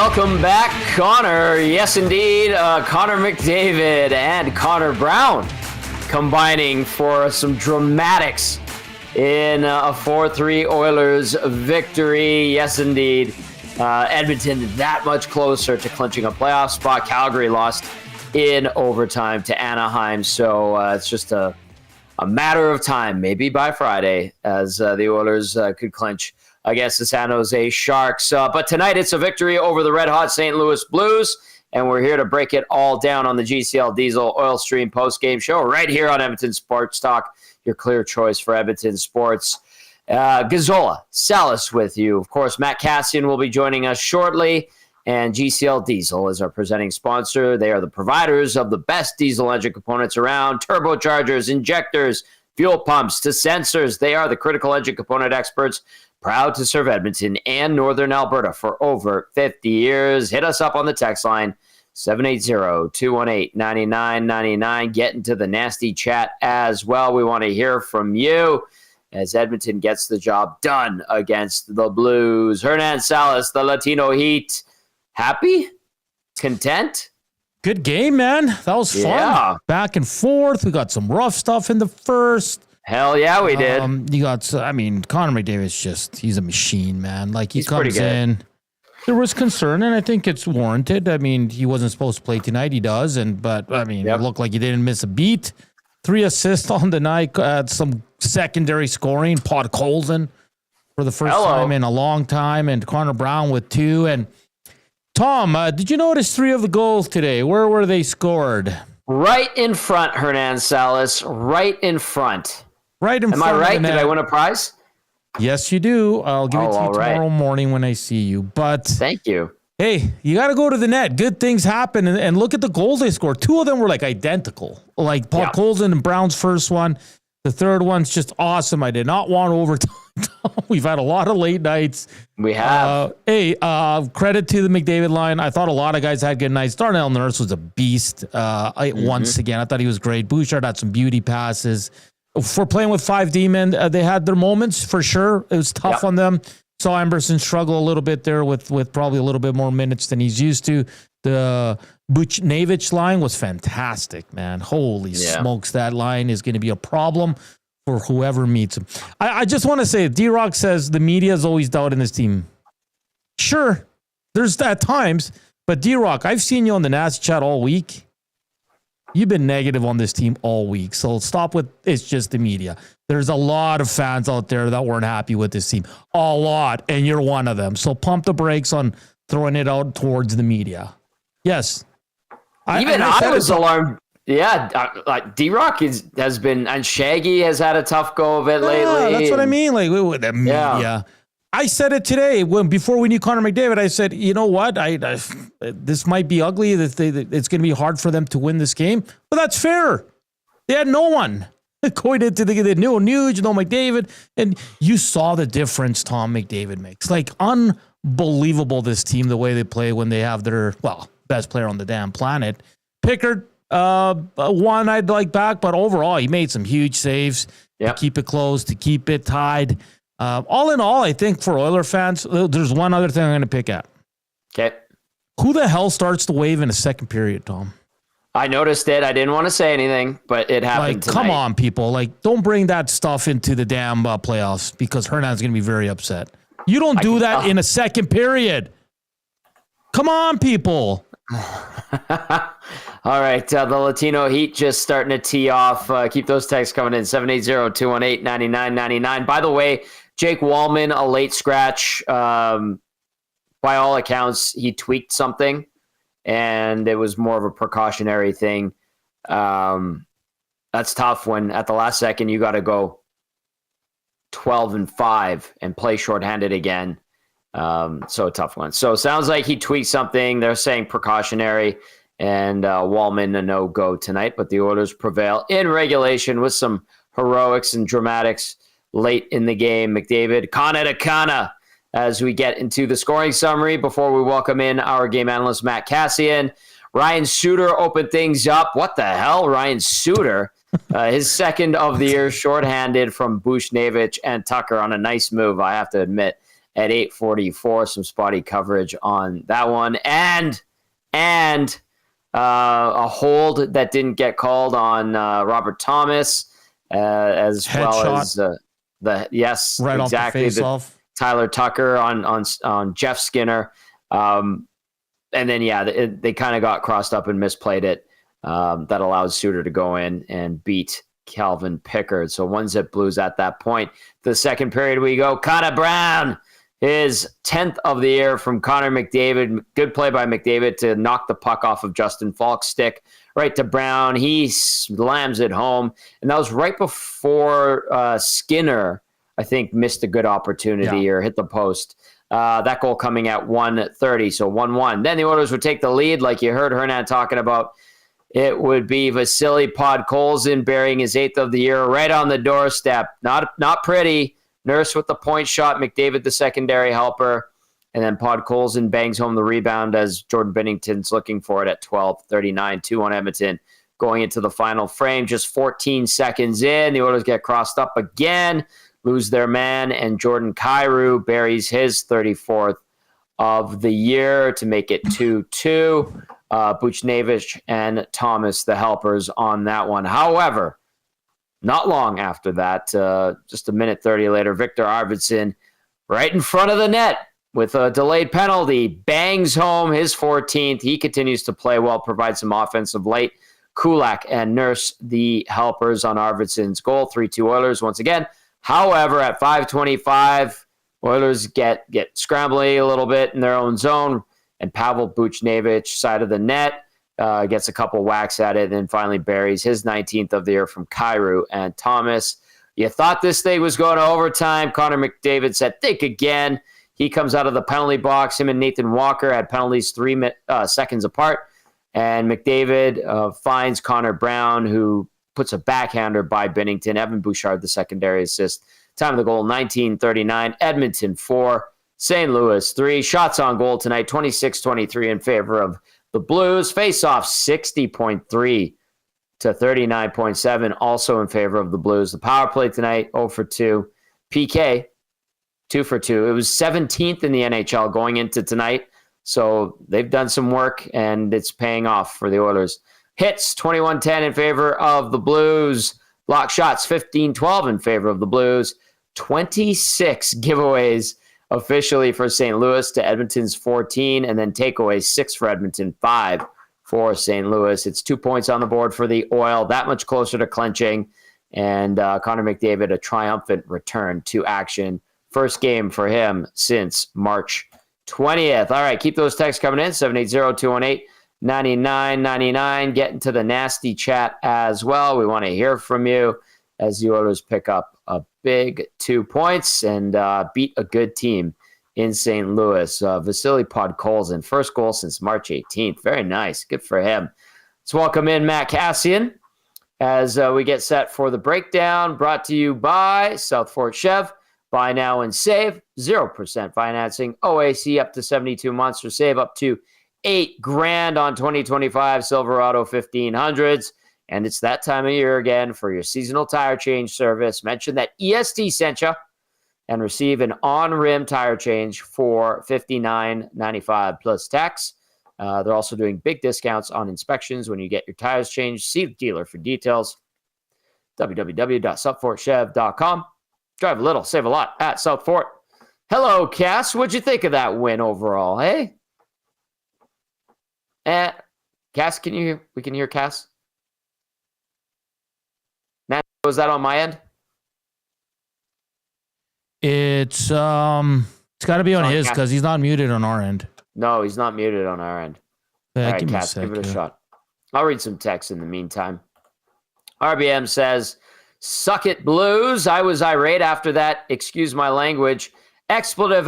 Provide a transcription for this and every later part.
Welcome back, Connor. Yes, indeed. Connor McDavid and Connor Brown combining for some dramatics in a 4-3 Oilers victory. Yes, indeed. Edmonton that much closer to clinching a playoff spot. Calgary lost in overtime to Anaheim. So it's just a matter of time, maybe by Friday, as the Oilers could clinch against the San Jose Sharks. But tonight it's a victory over the red-hot St. Louis Blues, and we're here to break it all down on the GCL Diesel Oil Stream post-game show right here on Edmonton Sports Talk, your clear choice for Edmonton sports. Gazzola, Salas with you. Of course, Matt Kassian will be joining us shortly, and GCL Diesel is our presenting sponsor. They are the providers of the best diesel engine components around: turbochargers, injectors, fuel pumps to sensors. They are the critical engine component experts, proud to serve Edmonton and Northern Alberta for over 50 years. Hit us up on the text line, 780-218-9999. Get into the nasty chat as well. We want to hear from you as Edmonton gets the job done against the Blues. Hernan, Salas, the Latino Heat. Happy? Content? Good game, man. That was fun. Yeah. Back and forth. We got some rough stuff in the first. Hell yeah, we did. Connor McDavid's he's a machine, man. Like, he's comes in. There was concern, and I think it's warranted. I mean, he wasn't supposed to play tonight. He does. It looked like he didn't miss a beat. 3 assists on the night, some secondary scoring. Podkolzin for the first time in a long time, and Connor Brown with 2. And Tom, did you notice 3 of the goals today? Where were they scored? Right in front, Hernan, Salas. Right in front. Right in front. Am I right? Did I win a prize? Yes, you do. I'll give it to you tomorrow morning when I see you. But thank you. Hey, you got to go to the net. Good things happen. And look at the goals they scored. 2 of them were like identical. Like Podkolzin and Brown's first one. The third one's just awesome. I did not want overtime. We've had a lot of late nights. We have. Credit to the McDavid line. I thought a lot of guys had good nights. Darnell Nurse was a beast. Once again, I thought he was great. Bouchard had some beauty passes. For playing with 5 D-men, they had their moments for sure. It was tough on them. Saw Emerson struggle a little bit there with probably a little bit more minutes than he's used to. The Buchnevich line was fantastic, man. Holy smokes, that line is going to be a problem for whoever meets him. I just want to say, D-Rock says the media is always doubting this team. Sure, there's at times, but D-Rock, I've seen you on the nasty chat all week. You've been negative on this team all week, so stop with it's just the media. There's a lot of fans out there that weren't happy with this team. A lot, and you're one of them. So pump the brakes on throwing it out towards the media. Yes. I was alarmed. Yeah, D-Rock has been, and Shaggy has had a tough go of it lately. That's what I mean. Like, with the media. I said it today before we knew Connor McDavid. I said, you know what? This might be ugly. It's going to be hard for them to win this game, but that's fair. They had no one going into the no Nuge, no McDavid, and you saw the difference Tom McDavid makes. Like, unbelievable, this team, the way they play when they have their best player on the damn planet. Pickard, one I'd like back, but overall he made some huge saves to keep it close, to keep it tied. All in all, I think for Oiler fans, there's one other thing I'm going to pick at. Okay. Who the hell starts the wave in a second period, Tom? I noticed it. I didn't want to say anything, but it happened tonight. Come on, people. Like, don't bring that stuff into the damn playoffs, because Hernan's going to be very upset. You don't do that in a second period. Come on, people. All right, the Latino Heat just starting to tee off. Keep those texts coming in, 780-218-9999. By the way, Jake Wallman, a late scratch. By all accounts, he tweaked something, and it was more of a precautionary thing. That's tough when at the last second you got to go 12-5 and play shorthanded again. So a tough one. So it sounds like he tweaked something. They're saying precautionary, and Wallman a no-go tonight, but the Oilers prevail in regulation with some heroics and dramatics late in the game. McDavid, Kana to Kana, as we get into the scoring summary before we welcome in our game analyst, Matt Kassian. Ryan Suter opened things up. What the hell? Ryan Suter, his second of the year, shorthanded from Buchnevich and Tucker on a nice move, I have to admit. at 8:44. Some spotty coverage on that one. And a hold that didn't get called on Robert Thomas, as Headshot. well as Right exactly, off the face-off. Tyler Tucker on Jeff Skinner. And then, they kind of got crossed up and misplayed it. That allowed Suter to go in and beat Calvin Pickard. So 1-0 Blues at that point. The second period we go. Connor Brown, his 10th of the year from Connor McDavid. Good play by McDavid to knock the puck off of Justin Falk's stick right to Brown. He slams it home. And that was right before Skinner, I think, missed a good opportunity or hit the post. That goal coming at 1:30, so 1-1. Then the Oilers would take the lead, like you heard Hernan talking about. It would be Vasily Podkolzin burying his 8th of the year right on the doorstep. Not pretty. Nurse with the point shot, McDavid the secondary helper, and then Podkolzin bangs home the rebound as Jordan Binnington's looking for it at 12:39, 2-1 Edmonton. Going into the final frame, just 14 seconds in, the Oilers get crossed up again, lose their man, and Jordan Kyrou buries his 34th of the year to make it 2-2. Buchnevich and Thomas, the helpers on that one. However, not long after that, just a minute 30 later, Viktor Arvidsson, right in front of the net with a delayed penalty, bangs home his 14th. He continues to play well, provides some offensive late. Kulak and Nurse, the helpers on Arvidsson's goal, 3-2 Oilers once again. However, at 5:25, Oilers get scrambly a little bit in their own zone, and Pavel Buchnevich, side of the net, gets a couple whacks at it, and then finally buries his 19th of the year from Kyrou and Thomas. You thought this thing was going to overtime. Connor McDavid said, think again. He comes out of the penalty box. Him and Nathan Walker had penalties 3 seconds apart, and McDavid finds Connor Brown, who puts a backhander by Binnington. Evan Bouchard, the secondary assist. Time of the goal, 19:39. Edmonton 4, St. Louis 3. Shots on goal tonight, 26-23 in favor of the Blues. Face-off, 60.3 to 39.7, also in favor of the Blues. The power play tonight, 0 for 2. PK, 2 for 2. It was 17th in the NHL going into tonight, so they've done some work, and it's paying off for the Oilers. Hits, 21-10 in favor of the Blues. Block shots, 15-12 in favor of the Blues. 26 giveaways officially for St. Louis to Edmonton's 14, and then takeaways, 6 for Edmonton, 5 for St. Louis. It's 2 points on the board for the Oil, that much closer to clinching, and Connor McDavid, a triumphant return to action. First game for him since March 20th. All right, keep those texts coming in, 780-218-9999. Get into the nasty chat as well. We want to hear from you as the Oilers pick up a big 2 points and beat a good team in St. Louis. Vasily Podkolzin, first goal since March 18th. Very nice. Good for him. Let's welcome in Matt Kassian as we get set for the breakdown, brought to you by South Fort Chev. Buy now and save. 0% financing. OAC up to 72 months or save up to $8,000 on 2025 Silverado 1500s. And it's that time of year again for your seasonal tire change service. Mention that EST sent you and receive an on-rim tire change for $59.95 plus tax. They're also doing big discounts on inspections when you get your tires changed. See the dealer for details. www.southfortchev.com. Drive a little, save a lot at South Fort. Hello, Cass. What'd you think of that win overall, hey? Cass, can you hear? We can hear Cass. Matt, was that on my end? It's got to be on his because he's not muted on our end. No, he's not muted on our end. Yeah, all right, Cass, give it a shot. I'll read some text in the meantime. RBM says, suck it, Blues. I was irate after that, excuse my language, expletive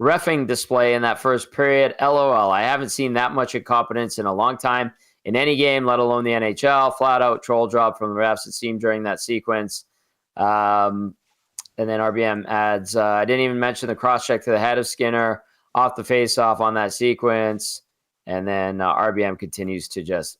reffing display in that first period. LOL. I haven't seen that much incompetence in a long time in any game, let alone the NHL. Flat out troll job from the refs, it seemed, during that sequence. And then RBM adds, I didn't even mention the cross-check to the head of Skinner off the face-off on that sequence. And then RBM continues to just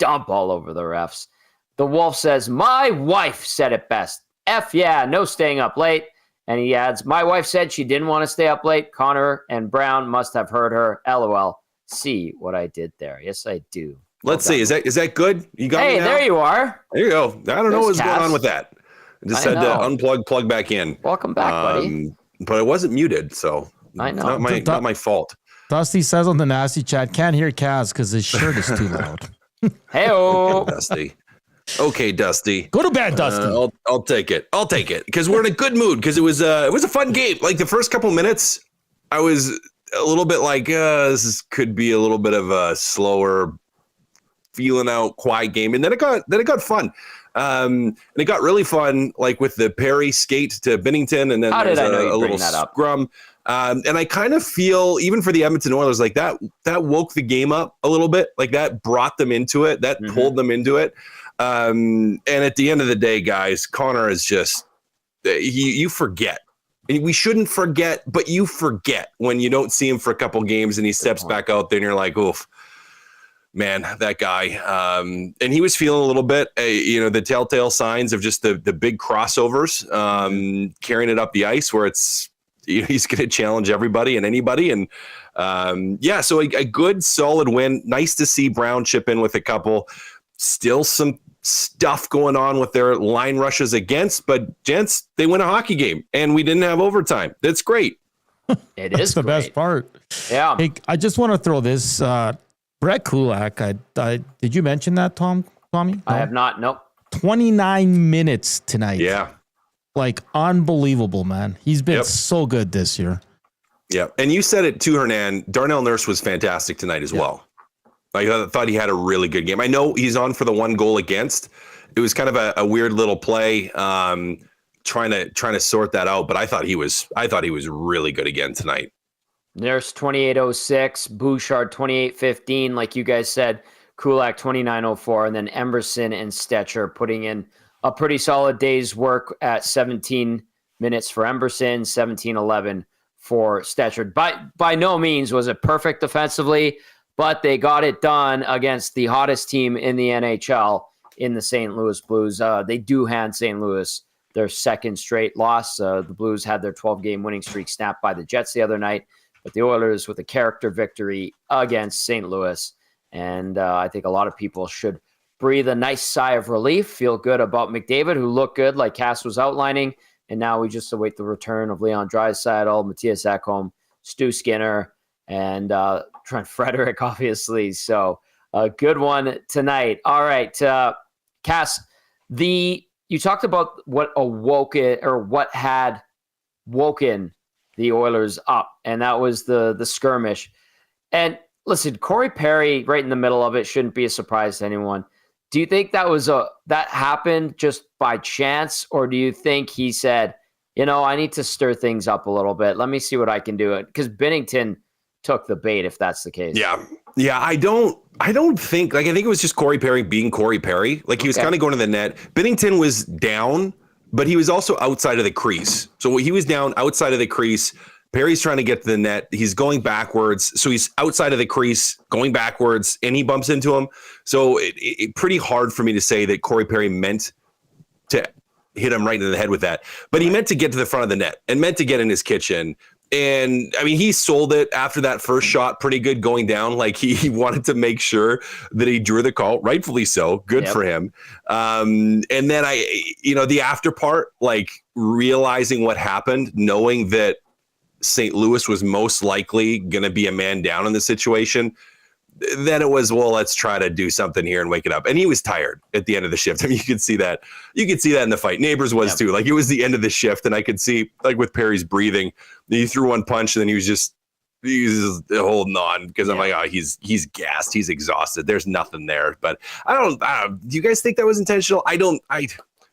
dump all over the refs. The Wolf says, my wife said it best. F yeah, no staying up late. And he adds, my wife said she didn't want to stay up late. Connor and Brown must have heard her. LOL. See what I did there. Yes, I do. Let's see. Is that good? You got me now? There you are. There you go. I don't know what's going on with that. I just had to unplug, plug back in. Welcome back, buddy. But it wasn't muted, so I know. Not my fault. Dusty says on the nasty chat, can't hear Kaz because his shirt is too loud. Hey-o. Dusty. Okay, Dusty. Go to bed, Dusty. I'll take it. I'll take it because we're in a good mood because it was a fun game. Like the first couple minutes, I was a little bit like could be a little bit of a slower, feeling out, quiet game, and then it got fun. And it got really fun, like with the Perry skate to Binnington, and then there's a little scrum. And I kind of feel, even for the Edmonton Oilers, like that woke the game up a little bit. Like that brought them into it. That pulled them into it. And at the end of the day, guys, Connor is just, you forget. And we shouldn't forget, but you forget when you don't see him for a couple games and he steps back out there and you're like, oof. Man, that guy. And he was feeling a little bit, the telltale signs of just the big crossovers, carrying it up the ice where it's, he's going to challenge everybody and anybody. And so a good, solid win. Nice to see Brown chip in with a couple. Still some stuff going on with their line rushes against, but gents, they win a hockey game and we didn't have overtime. That's great. It is the best part. Yeah. Hey, I just want to throw this, Brett Kulak, did you mention that, Tommy? No? I have not. Nope. 29 minutes tonight. Yeah. Like unbelievable, man. He's been so good this year. Yeah. And you said it too, Hernan. Darnell Nurse was fantastic tonight as well. I thought he had a really good game. I know he's on for the one goal against. It was kind of a weird little play, trying to sort that out. But I thought he was really good again tonight. Nurse 28.06, Bouchard 28.15, like you guys said, Kulak 29.04, and then Emerson and Stetcher putting in a pretty solid day's work at 17 minutes for Emerson, 17.11 for Stetcher. By no means was it perfect defensively, but they got it done against the hottest team in the NHL in the St. Louis Blues. They do hand St. Louis their second straight loss. The Blues had their 12-game winning streak snapped by the Jets the other night, but the Oilers with a character victory against St. Louis. And I think a lot of people should breathe a nice sigh of relief, feel good about McDavid, who looked good like Cass was outlining. And now we just await the return of Leon Draisaitl, Matthias Ekholm, Stu Skinner, and Trent Frederick, obviously. So a good one tonight. All right, Cass, you talked about what had woken the Oilers up, and that was the skirmish. And listen, Corey Perry right in the middle of it shouldn't be a surprise to anyone. Do you think that happened just by chance, or do you think he said, I need to stir things up a little bit. Let me see what I can do. Because Binnington took the bait, if that's the case. Yeah. I don't think, I think it was just Corey Perry being Corey Perry. Like he was kind of going to the net. Binnington was down, but he was also outside of the crease. So he was down outside of the crease. Perry's trying to get to the net. He's going backwards. So he's outside of the crease, going backwards, and he bumps into him. So it pretty hard for me to say that Corey Perry meant to hit him right in the head with that. But he meant to get to the front of the net and meant to get in his kitchen. And I mean, he sold it after that first shot pretty good going down. Like he wanted to make sure that he drew the call, rightfully so. Good for him. And then the after part, like realizing what happened, knowing that St. Louis was most likely going to be a man down in the situation, then it was, well, let's try to do something here and wake it up. And he was tired at the end of the shift. I mean, you could see that in the fight. Neighbors was too. Like it was the end of the shift, and I could see, like with Perry's breathing, he threw one punch and then he was just holding on because I'm like, oh, he's gassed, he's exhausted. There's nothing there. But I don't. Do you guys think that was intentional? I don't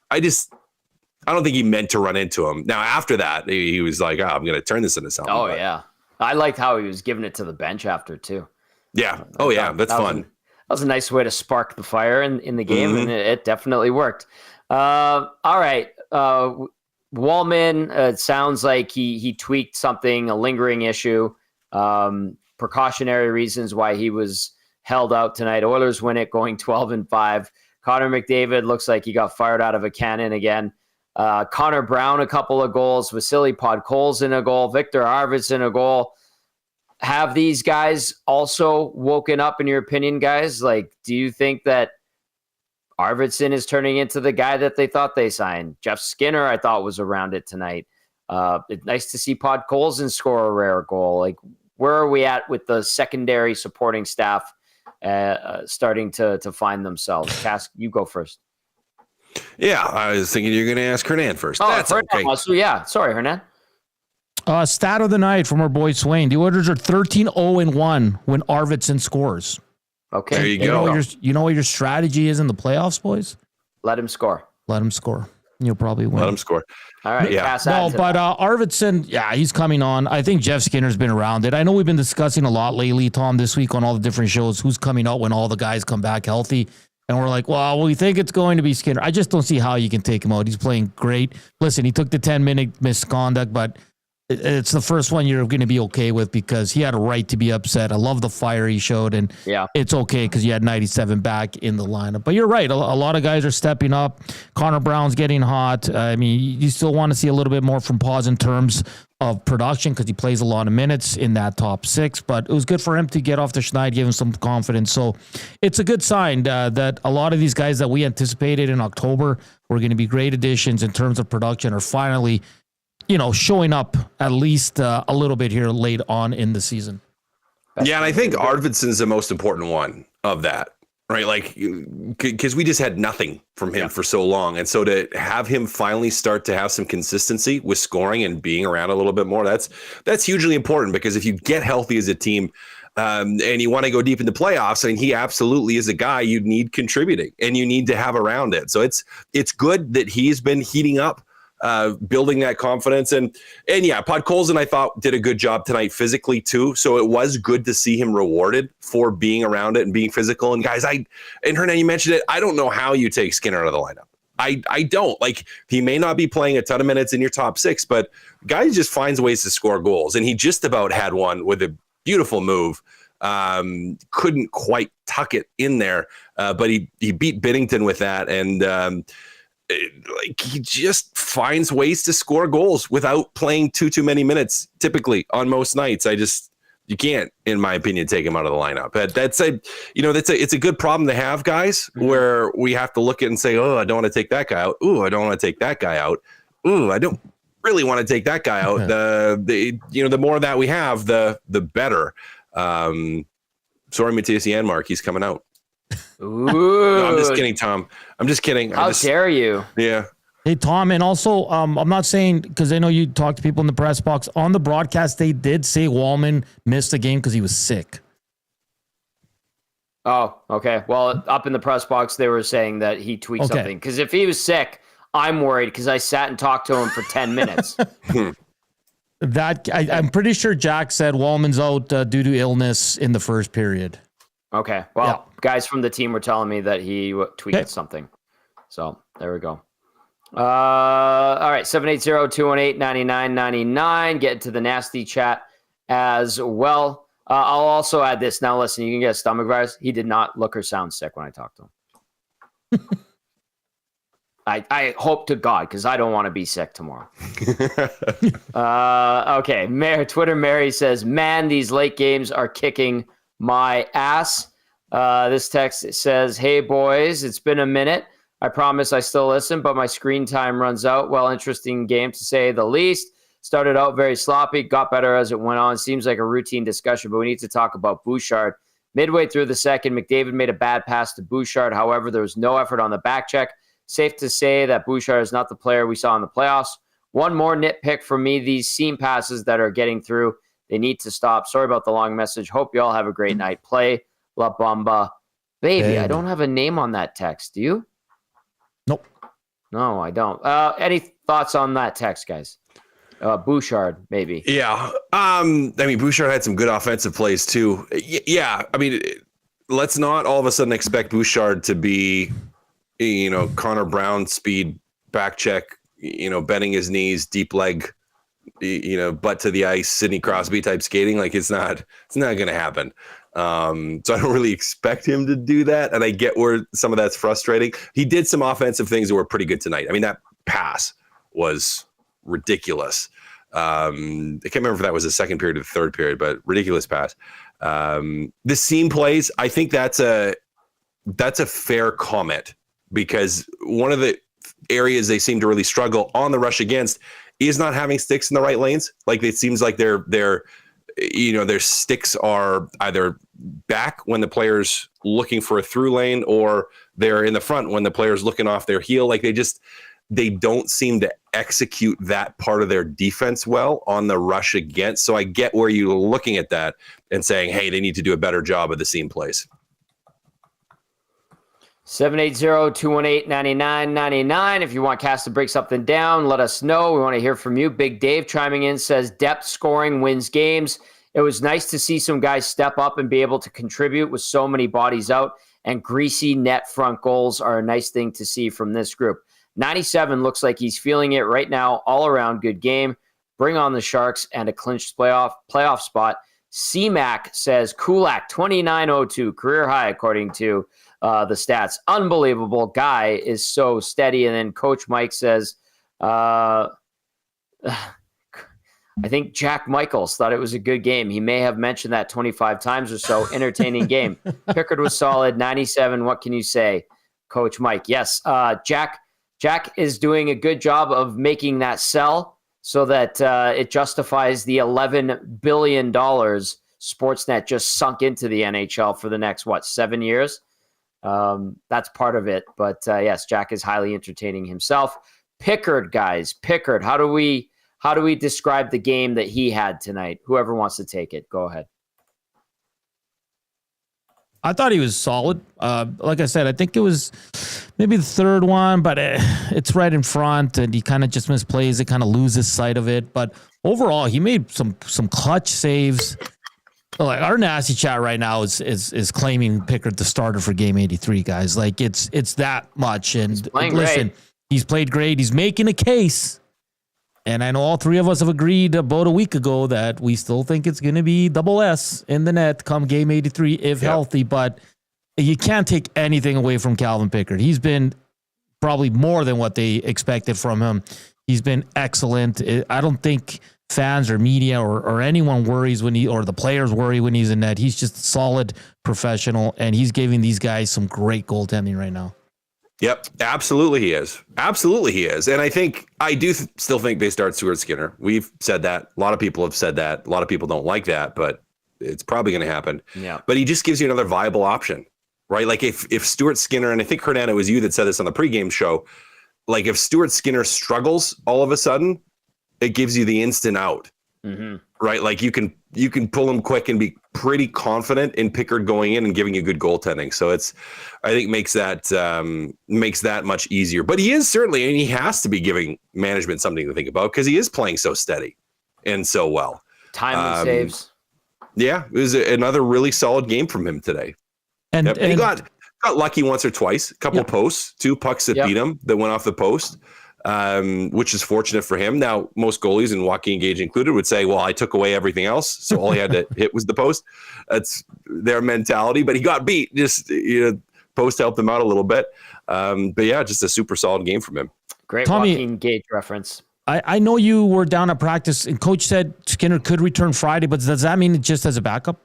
think he meant to run into him. Now after that, he was like, oh, I'm going to turn this into something. Oh yeah, I liked how he was giving it to the bench after too. Yeah. Oh, yeah. That's fun. That was a nice way to spark the fire in the game, and it definitely worked. All right. Wallman, it sounds like he tweaked something, a lingering issue, precautionary reasons why he was held out tonight. Oilers win it, going 12-5. Connor McDavid looks like he got fired out of a cannon again. Connor Brown, a couple of goals. Vasily Podkolzin, a goal. Viktor Arvidsson, a goal. Have these guys also woken up, in your opinion, guys? Like, do you think that Arvidsson is turning into the guy that they thought they signed? Jeff Skinner, I thought, was around it tonight. It's nice to see Podkolzin score a rare goal. Like, where are we at with the secondary supporting staff starting to find themselves? Cass, you go first. Yeah, I was thinking you're going to ask Hernan first. Oh, that's Hernan, okay. so yeah, sorry, Hernan. Stat of the night from our boy Swain. The Oilers are 13-0-1 when Arvidsson scores. Okay. There you go. You know what your strategy is in the playoffs, boys? Let him score. Let him score. You'll probably win. Let him score. All right. Yeah. Cass, No, but Arvidsson, yeah, he's coming on. I think Jeff Skinner's been around it. I know we've been discussing a lot lately, Tom, this week on all the different shows, who's coming out when all the guys come back healthy. And we're like, well, we think it's going to be Skinner. I just don't see how you can take him out. He's playing great. Listen, he took the 10-minute misconduct, but it's the first one you're going to be okay with because he had a right to be upset. I love the fire he showed, and it's okay because you had 97 back in the lineup. But you're right. A lot of guys are stepping up. Connor Brown's getting hot. I mean, you still want to see a little bit more from Paz in terms of production because he plays a lot of minutes in that top six. But it was good for him to get off the schneid, give him some confidence. So it's a good sign that a lot of these guys that we anticipated in October were going to be great additions in terms of production are finally showing up at least a little bit here late on in the season. Yeah, and I think Arvidsson's the most important one of that, right? Like, because we just had nothing from him for so long. And so to have him finally start to have some consistency with scoring and being around a little bit more, that's hugely important because if you get healthy as a team and you want to go deep into playoffs, I mean, he absolutely is a guy you need contributing and you need to have around it. So it's good that he's been heating up. Building that confidence. And yeah, Podkolzin, I thought, did a good job tonight physically too. So it was good to see him rewarded for being around it and being physical. And guys, and Hernan, you mentioned it, I don't know how you take Skinner out of the lineup. I don't. Like, he may not be playing a ton of minutes in your top six, but guy just finds ways to score goals. And he just about had one with a beautiful move. Couldn't quite tuck it in there, but he beat Binnington with that. And he just finds ways to score goals without playing too many minutes. Typically, on most nights, you can't, in my opinion, take him out of the lineup. But it's a good problem to have, guys. Where we have to look at it and say, oh, I don't want to take that guy out. Ooh, I don't want to take that guy out. Ooh, I don't really want to take that guy out. The more that we have, the better. Sorry, Matthias Janmark, he's coming out. Ooh. No, I'm just kidding, Tom. I'm just kidding. How dare you? Yeah. Hey, Tom, and also, I'm not saying, because I know you talked to people in the press box. On the broadcast, they did say Wallman missed the game because he was sick. Oh, okay. Well, up in the press box, they were saying that he tweaked something. Because if he was sick, I'm worried because I sat and talked to him for 10 minutes. I'm pretty sure Jack said Wallman's out due to illness in the first period. Okay. Well, guys from the team were telling me that he tweaked something. So there we go. All right. 780-218-9999. Get to the nasty chat as well. I'll also add this. Now, listen, you can get a stomach virus. He did not look or sound sick when I talked to him. I hope to God, because I don't want to be sick tomorrow. Okay. Twitter Mary says, man, these late games are kicking my ass. This text says, hey, boys, it's been a minute. I promise I still listen, but my screen time runs out. Well, interesting game to say the least. Started out very sloppy, got better as it went on. Seems like a routine discussion, but we need to talk about Bouchard. Midway through the second, McDavid made a bad pass to Bouchard. However, there was no effort on the back check. Safe to say that Bouchard is not the player we saw in the playoffs. One more nitpick for me, these seam passes that are getting through, they need to stop. Sorry about the long message. Hope you all have a great night. Play La Bamba. Baby, I don't have a name on that text. Do you? Nope. No, I don't. Any thoughts on that text, guys? Bouchard, maybe. Yeah. Bouchard had some good offensive plays too. Yeah. Let's not all of a sudden expect Bouchard to be, Connor Brown speed, back check, bending his knees, deep leg, butt to the ice, Sidney Crosby type skating. Like it's not going to happen. So I don't really expect him to do that. And I get where some of that's frustrating. He did some offensive things that were pretty good tonight. That pass was ridiculous. I can't remember if that was the second period or the third period, but ridiculous pass. The seam plays, I think that's a fair comment, because one of the areas they seem to really struggle on the rush against is not having sticks in the right lanes. Like, it seems like their sticks are either back when the player's looking for a through lane, or they're in the front when the player's looking off their heel. Like, they don't seem to execute that part of their defense well on the rush against. So I get where you're looking at that and saying, hey, they need to do a better job of the seam plays. 780-218-9999. If you want Cass to break something down, let us know. We want to hear from you. Big Dave chiming in says, depth scoring wins games. It was nice to see some guys step up and be able to contribute with so many bodies out, and greasy net front goals are a nice thing to see from this group. 97 looks like he's feeling it right now. All around good game. Bring on the Sharks and a clinched playoff spot. C-Mac says Kulak 2902 career high according to the stats. Unbelievable. Guy is so steady. And then Coach Mike says, I think Jack Michaels thought it was a good game. He may have mentioned that 25 times or so. Entertaining game. Pickard was solid. 97. What can you say, Coach Mike? Yes, Jack is doing a good job of making that sell so that it justifies the $11 billion Sportsnet just sunk into the NHL for the next, 7 years? That's part of it. But yes, Jack is highly entertaining himself. Pickard, guys. Pickard, how do we describe the game that he had tonight? Whoever wants to take it, go ahead. I thought he was solid. Like I said, I think it was maybe the third one, but it's right in front, and he kind of just misplays it, kind of loses sight of it. But overall, he made some clutch saves. Like, our nasty chat right now is claiming Pickard the starter for game 83, guys. Like, it's that much. And listen, he's played great. He's making a case. And I know all three of us have agreed about a week ago that we still think it's going to be double S in the net come game 83 if healthy. But you can't take anything away from Calvin Pickard. He's been probably more than what they expected from him. He's been excellent. I don't think fans or media or anyone worries or the players worry when he's in net. He's just a solid professional, and he's giving these guys some great goaltending right now. Yep, absolutely he is. Absolutely he is. And I do still think they start Stuart Skinner. We've said that. A lot of people have said that. A lot of people don't like that, but it's probably going to happen. Yeah. But he just gives you another viable option, right? Like, if Stuart Skinner, and I think Hernan, it was you that said this on the pregame show, like, if Stuart Skinner struggles all of a sudden, it gives you the instant out, right? Like, you can pull him quick and be pretty confident in Pickard going in and giving you good goaltending. So I think makes that much easier. But he is certainly, and he has to be giving management something to think about, because he is playing so steady and so well. Timely saves. Yeah, it was another really solid game from him today. And he got lucky once or twice. A couple posts, 2 pucks that beat him that went off the post. Which is fortunate for him. Now, most goalies, and Joaquin Gage included, would say, well, I took away everything else, so all he had to hit was the post. That's their mentality, but he got beat. Just, post helped him out a little bit. But yeah, just a super solid game from him. Great Joaquin Gage reference. I know you were down at practice, and Coach said Skinner could return Friday, but does that mean it just as a backup?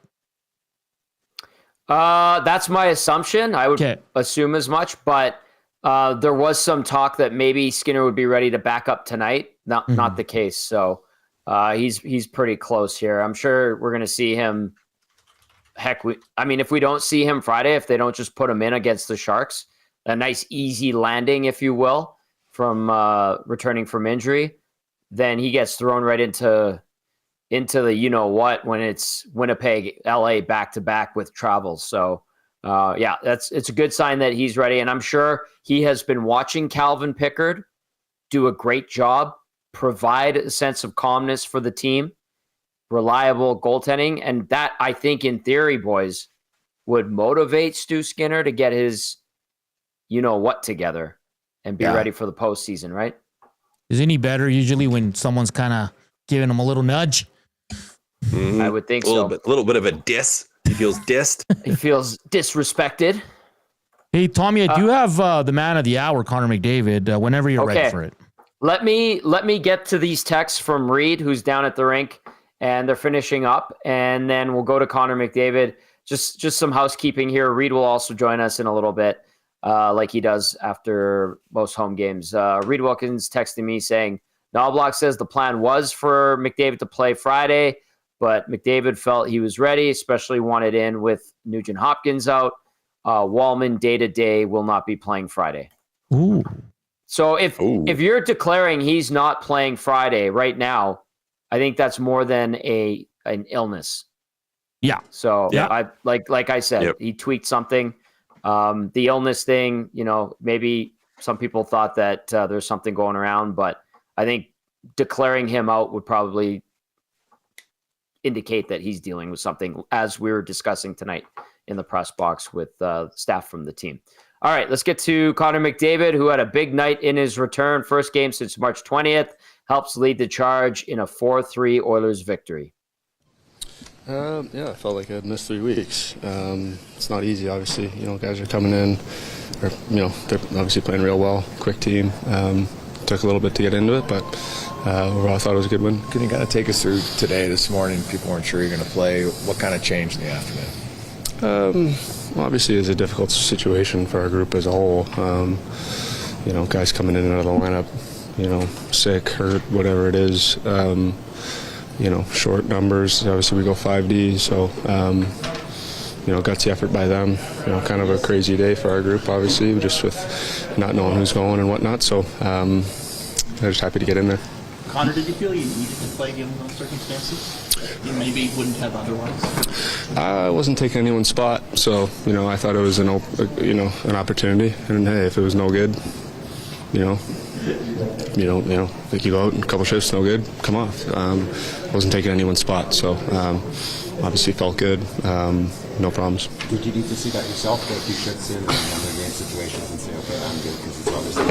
That's my assumption. I would assume as much, but there was some talk that maybe Skinner would be ready to back up tonight. Not the case. So he's pretty close here. I'm sure we're going to see him. Heck, if we don't see him Friday, if they don't just put him in against the Sharks, a nice easy landing, if you will, from returning from injury, then he gets thrown right into the when it's Winnipeg, LA back to back with travel. So. It's a good sign that he's ready, and I'm sure he has been watching Calvin Pickard do a great job, provide a sense of calmness for the team, reliable goaltending, and that, I think, in theory, boys, would motivate Stu Skinner to get his together and be ready for the postseason, right? Is any better usually when someone's kind of giving him a little nudge? I would think so. A little bit of a diss. He feels dissed. He feels disrespected. Hey, Tommy, I do have the man of the hour, Conor McDavid, whenever you're ready for it. Let me get to these texts from Reid, who's down at the rink, and they're finishing up, and then we'll go to Connor McDavid. Just some housekeeping here. Reid will also join us in a little bit, like he does after most home games. Reid Wilkins texted me saying, Knobloch says the plan was for McDavid to play Friday, but McDavid felt he was ready, especially wanted in with Nugent Hopkins out. Wallman day-to-day will not be playing Friday. Ooh. So if you're declaring he's not playing Friday right now, I think that's more than an illness. Yeah. So yeah. I like I said, he tweaked something. The illness thing, maybe some people thought that there's something going around, but I think declaring him out would probably indicate that he's dealing with something, as we were discussing tonight in the press box with staff from the team. All right, let's get to Connor McDavid, who had a big night in his return. First game since March 20th. Helps lead the charge in a 4-3 Oilers victory. Yeah, I felt like I had missed 3 weeks. It's not easy, obviously. Guys are coming in, or they're obviously playing real well. Quick team. Took a little bit to get into it, but overall I thought it was a good win. Can you kind of take us through today, this morning? People weren't sure you're going to play. What kind of changed in the afternoon? Well, obviously it's a difficult situation for our group as a whole. Guys coming in and out of the lineup, sick, hurt, whatever it is. Short numbers. Obviously we go 5D, so gutsy effort by them. Kind of a crazy day for our group, obviously, just with not knowing who's going and whatnot. So I'm just happy to get in there. Connor, did you feel you needed to play given those circumstances? You maybe wouldn't have otherwise. I wasn't taking anyone's spot, so I thought it was an opportunity. And hey, if it was no good, if you go out and a couple shifts, no good, come off. I wasn't taking anyone's spot, so obviously felt good. No problems. Did you need to see that yourself, go a few shifts in other game situations and say, okay, I'm good, because it's obviously...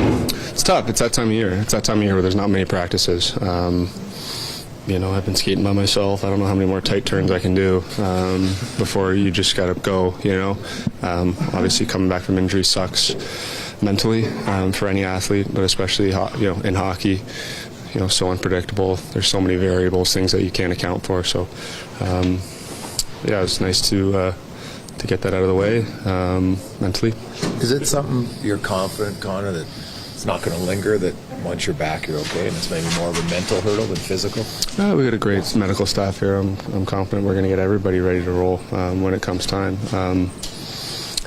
It's tough. It's that time of year. It's that time of year where there's not many practices. I've been skating by myself. I don't know how many more tight turns I can do before you just got to go, Obviously coming back from injury sucks mentally for any athlete, but especially in hockey, so unpredictable. There's so many variables, things that you can't account for. So, it was nice to get that out of the way mentally. Is it something you're confident, Connor, that it's not going to linger, that once you're back you're okay, and it's maybe more of a mental hurdle than physical? We got a great medical staff here. I'm confident we're going to get everybody ready to roll when it comes time.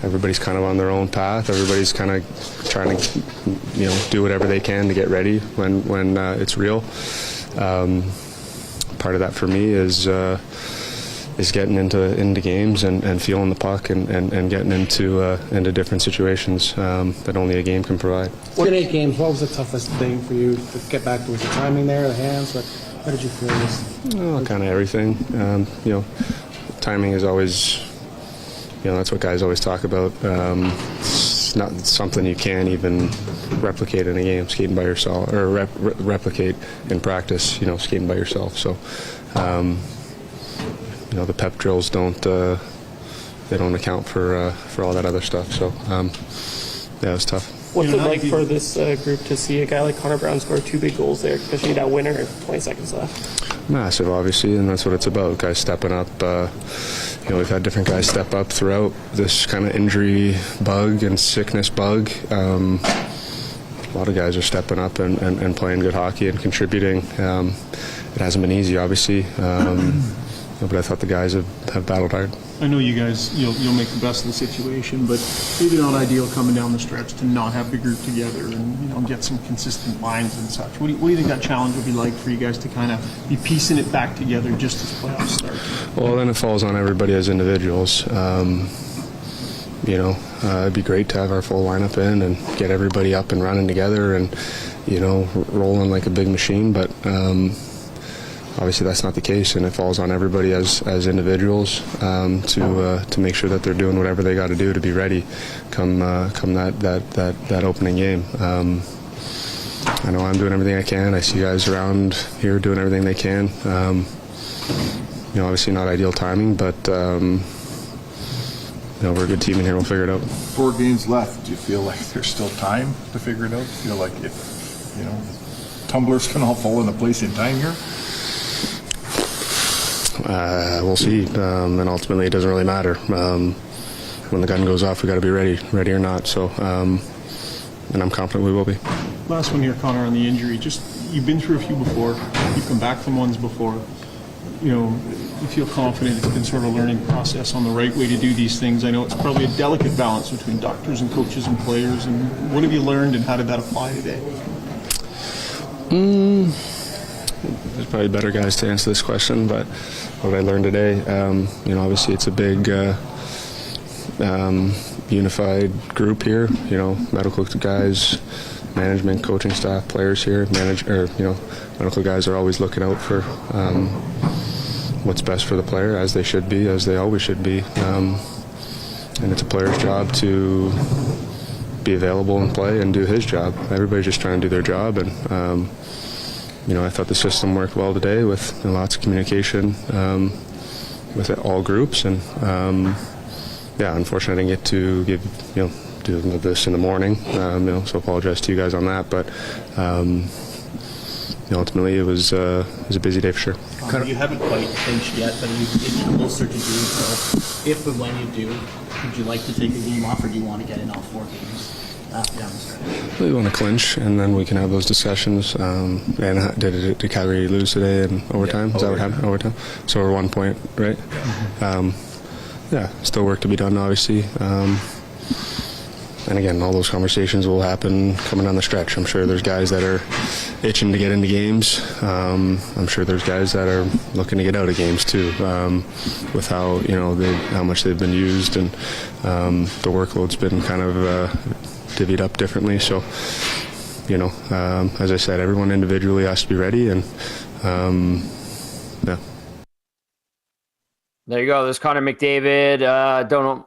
Everybody's kind of on their own path. Everybody's kind of trying to, do whatever they can to get ready when it's real. Part of that for me is getting into games and feeling the puck and getting into different situations that only a game can provide. In 8 games, what was the toughest thing for you to get back to? Was the timing there, the hands? How did you feel this? Kind of everything. Timing is always, that's what guys always talk about. It's not something you can't even replicate in a game, skating by yourself, or replicate in practice, skating by yourself. So, the pep drills don't account for all that other stuff. So, it was tough. What's it like for this group to see a guy like Connor Brown score 2 big goals there, especially that winner with 20 seconds left? Massive, obviously, and that's what it's about. Guys stepping up. We've had different guys step up throughout this kind of injury bug and sickness bug. A lot of guys are stepping up and playing good hockey and contributing. It hasn't been easy, obviously, but I thought the guys have battled hard. I know you guys, you'll make the best of the situation, but maybe not ideal coming down the stretch to not have the group together and get some consistent lines and such. What do you think that challenge would be like for you guys to kind of be piecing it back together just as playoffs start? Well, then it falls on everybody as individuals. It'd be great to have our full lineup in and get everybody up and running together and rolling like a big machine, but obviously that's not the case, and it falls on everybody as individuals to make sure that they're doing whatever they got to do to be ready come that opening game. I know I'm doing everything I can. I see guys around here doing everything they can. Obviously not ideal timing, but we're a good team in here. We'll figure it out. 4 games left. Do you feel like there's still time to figure it out? Do you feel like if tumblers can all fall into place in time here? We'll see. And ultimately, it doesn't really matter. When the gun goes off, we got to be ready or not. So, and I'm confident we will be. Last one here, Connor, on the injury. Just, you've been through a few before. You've come back from ones before. You know, you feel confident it's been sort of a learning process on the right way to do these things. I know it's probably a delicate balance between doctors and coaches and players. And what have you learned, and how did that apply today? There's probably better guys to answer this question, but what I learned today, you know, obviously it's a big unified group here. You know, medical guys, management, coaching staff, players here, medical guys are always looking out for what's best for the player, as they should be, as they always should be. And it's a player's job to be available and play and do his job. Everybody's just trying to do their job, and you know, I thought the system worked well today with lots of communication with all groups, and yeah, unfortunately I didn't get to do this in the morning, so apologize to you guys on that, but ultimately it was a busy day for sure. You haven't quite clinched yet, but you're closer to doing so. If and when you do, would you like to take a game off, or do you want to get in all 4 games down the stretch? We want to clinch, and then we can have those discussions. And did Calgary lose today in overtime? Is that what happened? Overtime? So we're 1 point, right? Yeah, still work to be done, obviously. And again, all those conversations will happen coming down the stretch. I'm sure there's guys that are itching to get into games. I'm sure there's guys that are looking to get out of games too, with how much they've been used, and the workload's been kind of divvied up differently. So, as I said, everyone individually has to be ready, and yeah. There you go. There's Conor McDavid. I don't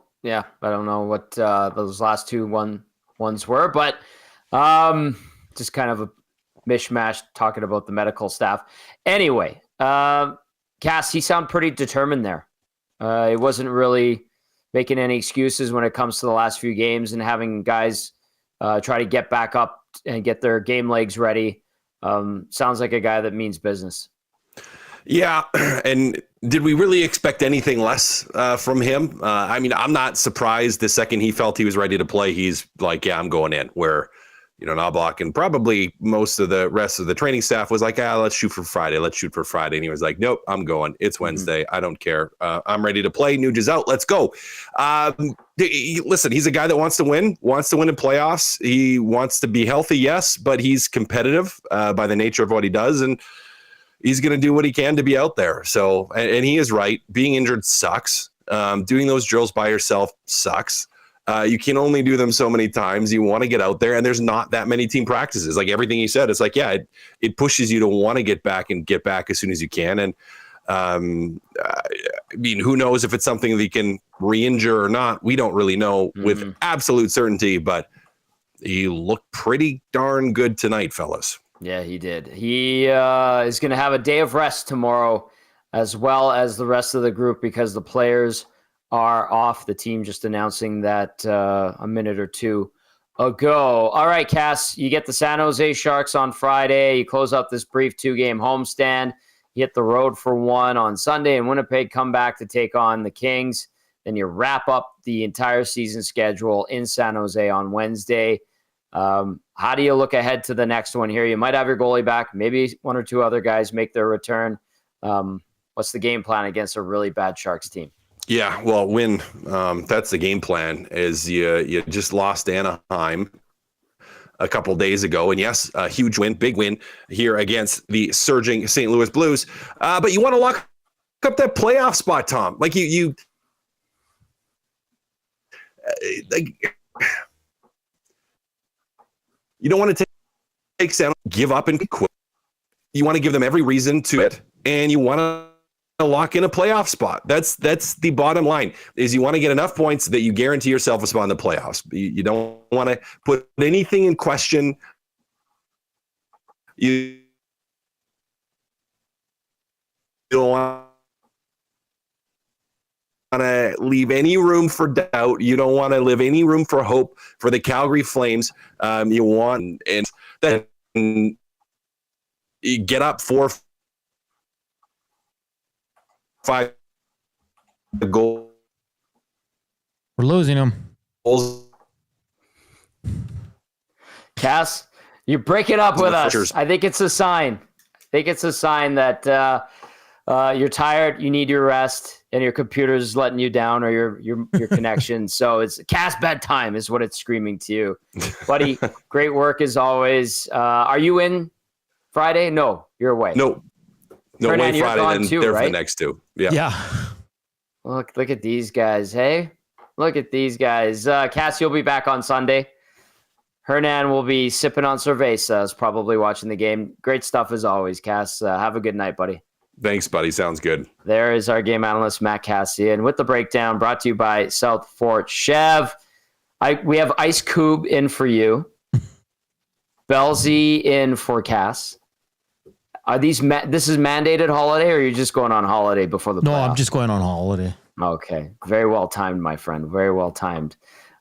know what those last two ones were, but just kind of a mishmash talking about the medical staff. Anyway, Cass, he sounded pretty determined there. He wasn't really making any excuses when it comes to the last few games and having guys try to get back up and get their game legs ready. Sounds like a guy that means business. Yeah, and did we really expect anything less from him? I mean, I'm not surprised the second he felt he was ready to play, he's like, yeah, I'm going in. Where, Knobloch and probably most of the rest of the training staff was like, let's shoot for Friday. And he was like, nope, I'm going. It's Wednesday. I don't care. I'm ready to play. Nuge is out. Let's go. Listen, he's a guy that wants to win in playoffs. He wants to be healthy, yes, but he's competitive by the nature of what he does. And he's going to do what he can to be out there. So, and he is right. Being injured sucks. Doing those drills by yourself sucks. You can only do them so many times. You want to get out there, and there's not that many team practices. Like everything he said, it's like, yeah, it pushes you to want to get back as soon as you can. And I mean, who knows if it's something that he can re-injure or not? We don't really know with absolute certainty, but he looked pretty darn good tonight, fellas. Yeah, he did. He is going to have a day of rest tomorrow, as well as the rest of the group, because the players are off. The team just announcing that a minute or two ago. All right, Cass, you get the San Jose Sharks on Friday. You close out this brief 2-game homestand. You hit the road for one on Sunday, and Winnipeg come back to take on the Kings. Then you wrap up the entire season schedule in San Jose on Wednesday. How do you look ahead to the next one here? You might have your goalie back. Maybe one or two other guys make their return. What's the game plan against a really bad Sharks team? Yeah, well, that's the game plan. Is you just lost to Anaheim a couple days ago, and yes, a huge win, big win here against the surging St. Louis Blues. But you want to lock up that playoff spot, Tom. Like you don't want to take San, give up and quit. You want to give them every reason to it, and you want to lock in a playoff spot. That's the bottom line, is you want to get enough points that you guarantee yourself a spot in the playoffs. You don't want to put anything in question. You don't want to leave any room for doubt. You don't want to leave any room for hope for the Calgary Flames. You want, and that you get up 4-5 goals. We're losing him. Cass, you're breaking up with us. I think it's a sign. That you're tired, you need your rest, and your computer's letting you down, or your connection. So it's Cass bedtime is what it's screaming to you. Buddy, great work as always. Are you in Friday? No, you're away. No, Hernan, away Friday, then too, there right? for the next two. Yeah. Yeah. Look at these guys, hey? Look at these guys. Cass, you'll be back on Sunday. Hernan will be sipping on cervezas, probably watching the game. Great stuff as always, Cass. Have a good night, buddy. Thanks, buddy. Sounds good. There is our game analyst, Matt Kassian, with the breakdown brought to you by South Fort Chev. We have Ice Cube in for you. Belzy in for Cass. Are these this is mandated holiday, or are you just going on holiday before the playoffs? No, I'm just going on holiday. Okay. Very well timed, my friend. Very well timed.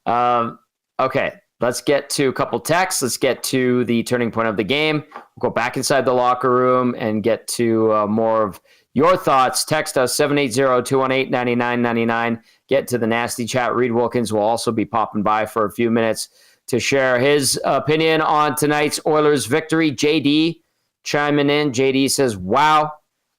Okay. Let's get to a couple texts. Let's get to the turning point of the game. We'll go back inside the locker room and get to more of your thoughts. Text us 780-218-9999. Get to the nasty chat. Reid Wilkins will also be popping by for a few minutes to share his opinion on tonight's Oilers victory. JD chiming in. JD says, wow,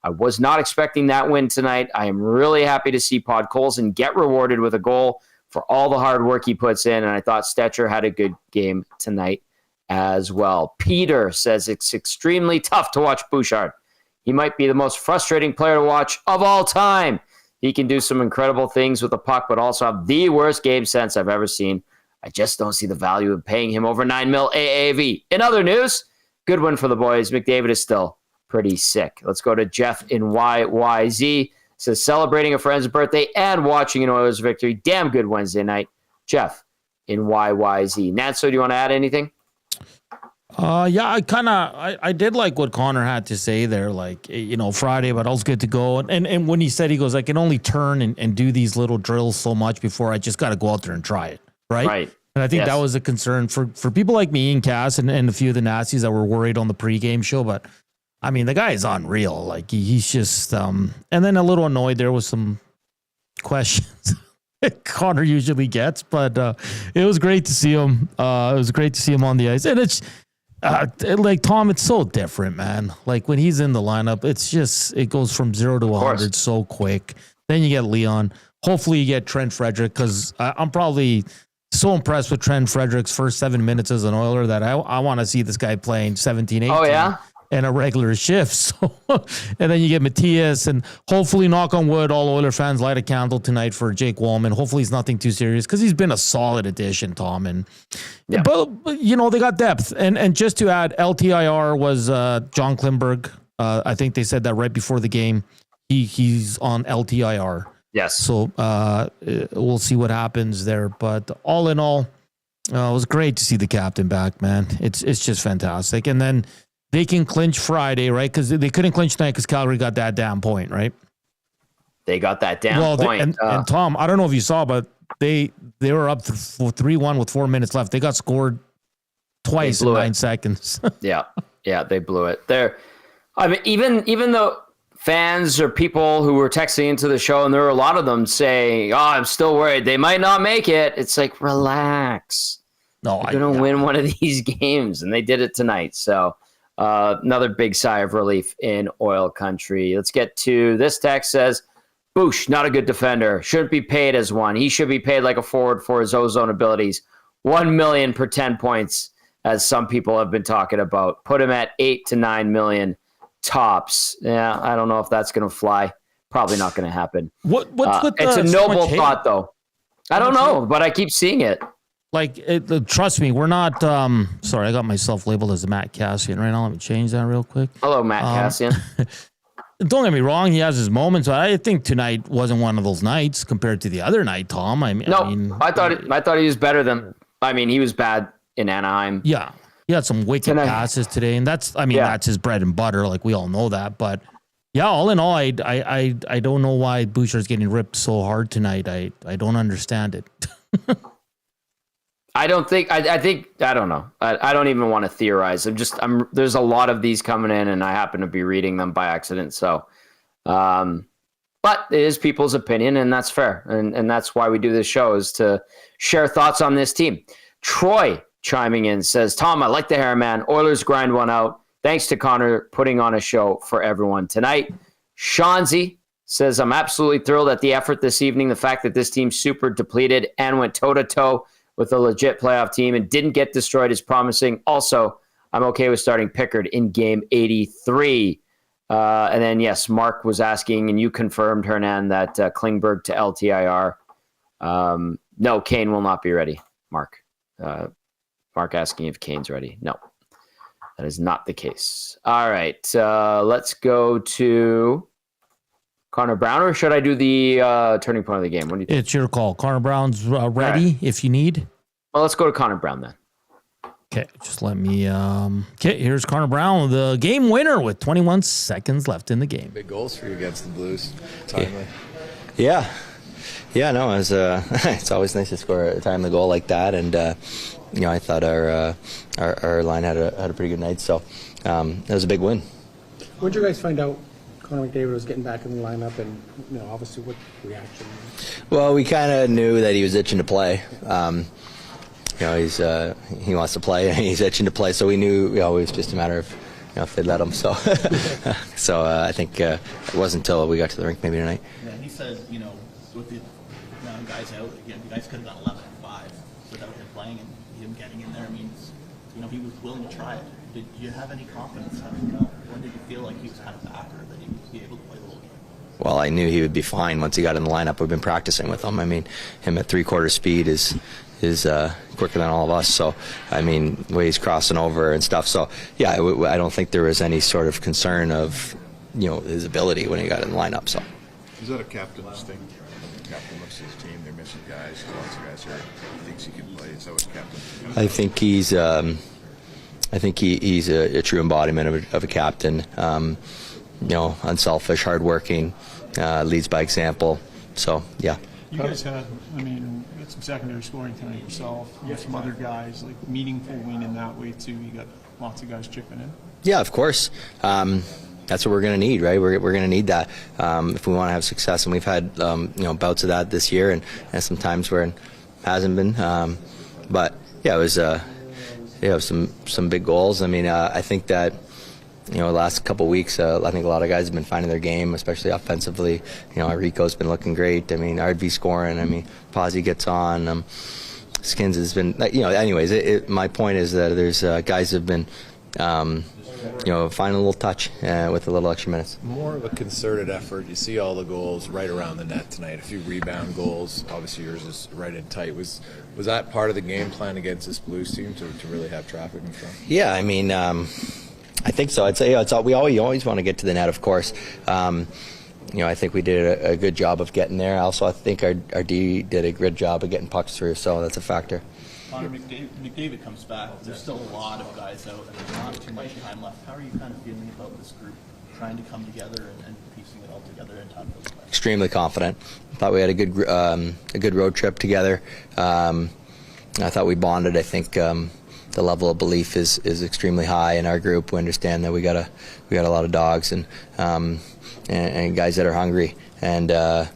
I was not expecting that win tonight. I am really happy to see Podkolzin get rewarded with a goal for all the hard work he puts in, and I thought Stetcher had a good game tonight as well. Peter says it's extremely tough to watch Bouchard. He might be the most frustrating player to watch of all time. He can do some incredible things with the puck, but also have the worst game sense I've ever seen. I just don't see the value of paying him over $9 million AAV. In other news, good one for the boys. McDavid is still pretty sick. Let's go to Jeff in YYZ. Says celebrating a friend's birthday and watching an Oilers victory. Damn good Wednesday night. Jeff in YYZ. Nanso, do you want to add anything? Yeah, I did like what Connor had to say there. Like, Friday, but I was good to go. And when he said, he goes, I can only turn and do these little drills so much before I just got to go out there and try it. Right. And I think that was a concern for people like me and Cass and a few of the Nazis that were worried on the pregame show. But I mean, the guy is unreal. Like he's just, and then a little annoyed there with some questions that Connor usually gets, but it was great to see him. It was great to see him on the ice, and it's like Tom. It's so different, man. Like when he's in the lineup, it goes from 0 to 100 so quick. Then you get Leon. Hopefully, you get Trent Frederick because I'm probably so impressed with Trent Frederick's first 7 minutes as an Oiler that I want to see this guy playing 17, 18. Oh yeah. And a regular shift. So, and then you get Matthias, and hopefully, knock on wood, all Oiler fans light a candle tonight for Jake Wallman. Hopefully, it's nothing too serious because he's been a solid addition, Tom. And but they got depth. And just to add, LTIR was John Klimberg. I think they said that right before the game. He's on LTIR. Yes. So we'll see what happens there. But all in all, it was great to see the captain back, man. It's just fantastic. And then they can clinch Friday, right? Because they couldn't clinch tonight because Calgary got that damn point, right? They got that damn point. And Tom, I don't know if you saw, but they were up 3-1 with 4 minutes left. They got scored twice in 9 seconds. Yeah, they blew it. Even though fans or people who were texting into the show, and there were a lot of them saying, "Oh, I'm still worried they might not make it." It's like, relax. No, they're gonna win one of these games, and they did it tonight. So. Another big sigh of relief in Oil Country. Let's get to this text. Says, Boosh, not a good defender. Shouldn't be paid as one. He should be paid like a forward for his ozone abilities. $1 million per 10 points, as some people have been talking about. Put him at $8 to $9 million tops. Yeah, I don't know if that's going to fly. Probably not going to happen. What's with it's a noble thought, though. I don't know, but I keep seeing it. Like, trust me, we're not. Sorry, I got myself labeled as Matt Kassian right now. Let me change that real quick. Hello, Matt Kassian. Don't get me wrong; he has his moments. But I think tonight wasn't one of those nights compared to the other night, Tom. I thought he was better than. I mean, he was bad in Anaheim. Yeah, he had some wicked passes today, and that's his bread and butter. Like we all know that, but. Yeah, all in all, I don't know why Bouchard's getting ripped so hard tonight. I don't understand it. I don't think. I think. I don't know. I don't even want to theorize. There's a lot of these coming in, and I happen to be reading them by accident. So, but it is people's opinion, and that's fair. And that's why we do this show, is to share thoughts on this team. Troy chiming in says, Tom, I like the Hernan. Oilers grind one out. Thanks to Connor putting on a show for everyone tonight. Shanzi says, I'm absolutely thrilled at the effort this evening. The fact that this team's super depleted and went toe-to-toe with a legit playoff team and didn't get destroyed is promising. Also, I'm okay with starting Pickard in game 83. And then, yes, Mark was asking, and you confirmed, Hernan, that Klingberg to LTIR. No, Kane will not be ready, Mark. Mark asking if Kane's ready. No, that is not the case. All right, let's go to Connor Brown, or should I do the turning point of the game? What do you think? It's your call. Connor Brown's ready if you need. Well, let's go to Connor Brown then. Okay, just let me. Okay, here's Connor Brown, the game winner with 21 seconds left in the game. Big goals for you against the Blues. Timely. Yeah, no, it's always nice to score a timely goal like that, and I thought our line had a pretty good night, so it was a big win. When did you guys find out Conor McDavid was getting back in the lineup, and obviously what reaction? Well, we kind of knew that he was itching to play. He wants to play, and he's itching to play, so we knew it was just a matter of if they'd let him. So, I think it wasn't until we got to the rink maybe tonight. Yeah, he says, with the guys out again, you guys could have done 11-5 without him playing and him getting in there. Means, he was willing to try it. Did you have any confidence that, when did you feel like he was kind of back, or that he would be able to play the whole game? Well, I knew he would be fine once he got in the lineup. We've been practicing with him. I mean, him at 3/4 speed is quicker than all of us. So, the way he's crossing over and stuff. So, yeah, I don't think there was any sort of concern of, his ability when he got in the lineup. So, is that a captain's thing? The captain looks at his team. They're missing guys. Lots of guys here. He thinks he can play. Is that what captain? I think he's a true embodiment of a captain. Unselfish, hardworking, leads by example. So, yeah. You guys had some secondary scoring tonight yourself. You have some other guys, like meaningful win in that way too. You got lots of guys chipping in. Yeah, of course. That's what we're going to need, right? We're going to need that if we want to have success. And we've had bouts of that this year, and some times where it hasn't been. But yeah, it was some big goals. I think that. The last couple of weeks, I think a lot of guys have been finding their game, especially offensively. Rico's been looking great. Ardv scoring. Posey gets on. Skins has been, anyways, my point is that there's guys have been, finding a little touch with a little extra minutes. More of a concerted effort. You see all the goals right around the net tonight. A few rebound goals. Obviously, yours is right in tight. Was that part of the game plan against this Blues team to really have traffic in front? Yeah, I think so. I'd say we always want to get to the net, of course. I think we did a good job of getting there. Also, I think our D did a good job of getting pucks through, so that's a factor. Conor McDavid comes back. There's still a lot of guys out, and there's not too much time left. How are you kind of feeling about this group trying to come together and piecing it all together in time for the play? Extremely confident. I thought we had a good road trip together. I thought we bonded. I think. The level of belief is extremely high in our group. We understand that we got a lot of dogs and guys that are hungry, and 4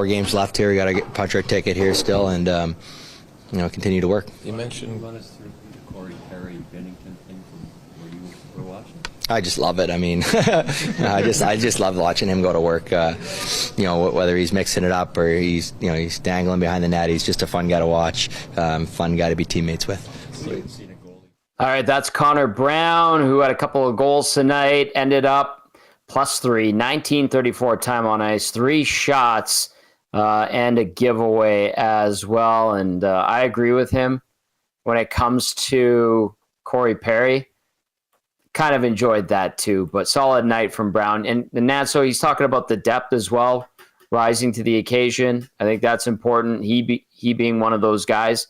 games left here. We got to punch our ticket here still, and continue to work. You mentioned. Run us through the Corey Perry Bennington thing from where you were watching. I just love it. I just love watching him go to work. Whether he's mixing it up or he's dangling behind the net, he's just a fun guy to watch. Fun guy to be teammates with. All right, that's Connor Brown, who had a couple of goals tonight. Ended up +3, 19:34 time on ice, 3 shots, and a giveaway as well. And I agree with him when it comes to Corey Perry. Kind of enjoyed that too, but solid night from Brown. And so he's talking about the depth as well, rising to the occasion. I think that's important. He being one of those guys.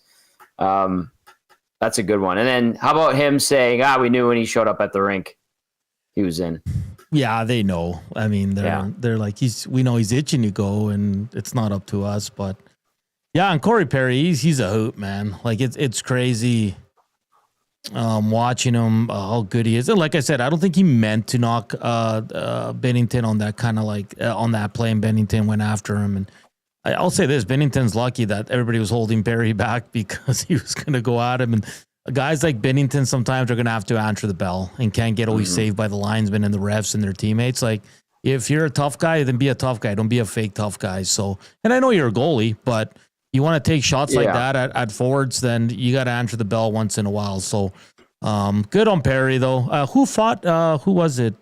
That's a good one. And then how about him saying, we knew when he showed up at the rink, he was in. Yeah, they know. They're like, we know he's itching to go, and it's not up to us, but Yeah, and Corey Perry, he's a hoot, man. Like it's crazy watching him how good he is. And like I said, I don't think he meant to knock Binnington on that kind of on that play, and Binnington went after him. And I'll say this, Binnington's lucky that everybody was holding Perry back because he was going to go at him. And guys like Binnington sometimes are going to have to answer the bell and can't get always saved by the linesmen and the refs and their teammates. Like, if you're a tough guy, then be a tough guy. Don't be a fake tough guy. So, and I know you're a goalie, but you want to take shots like that at forwards, then you got to answer the bell once in a while. So, good on Perry, though. Who fought? Who was it?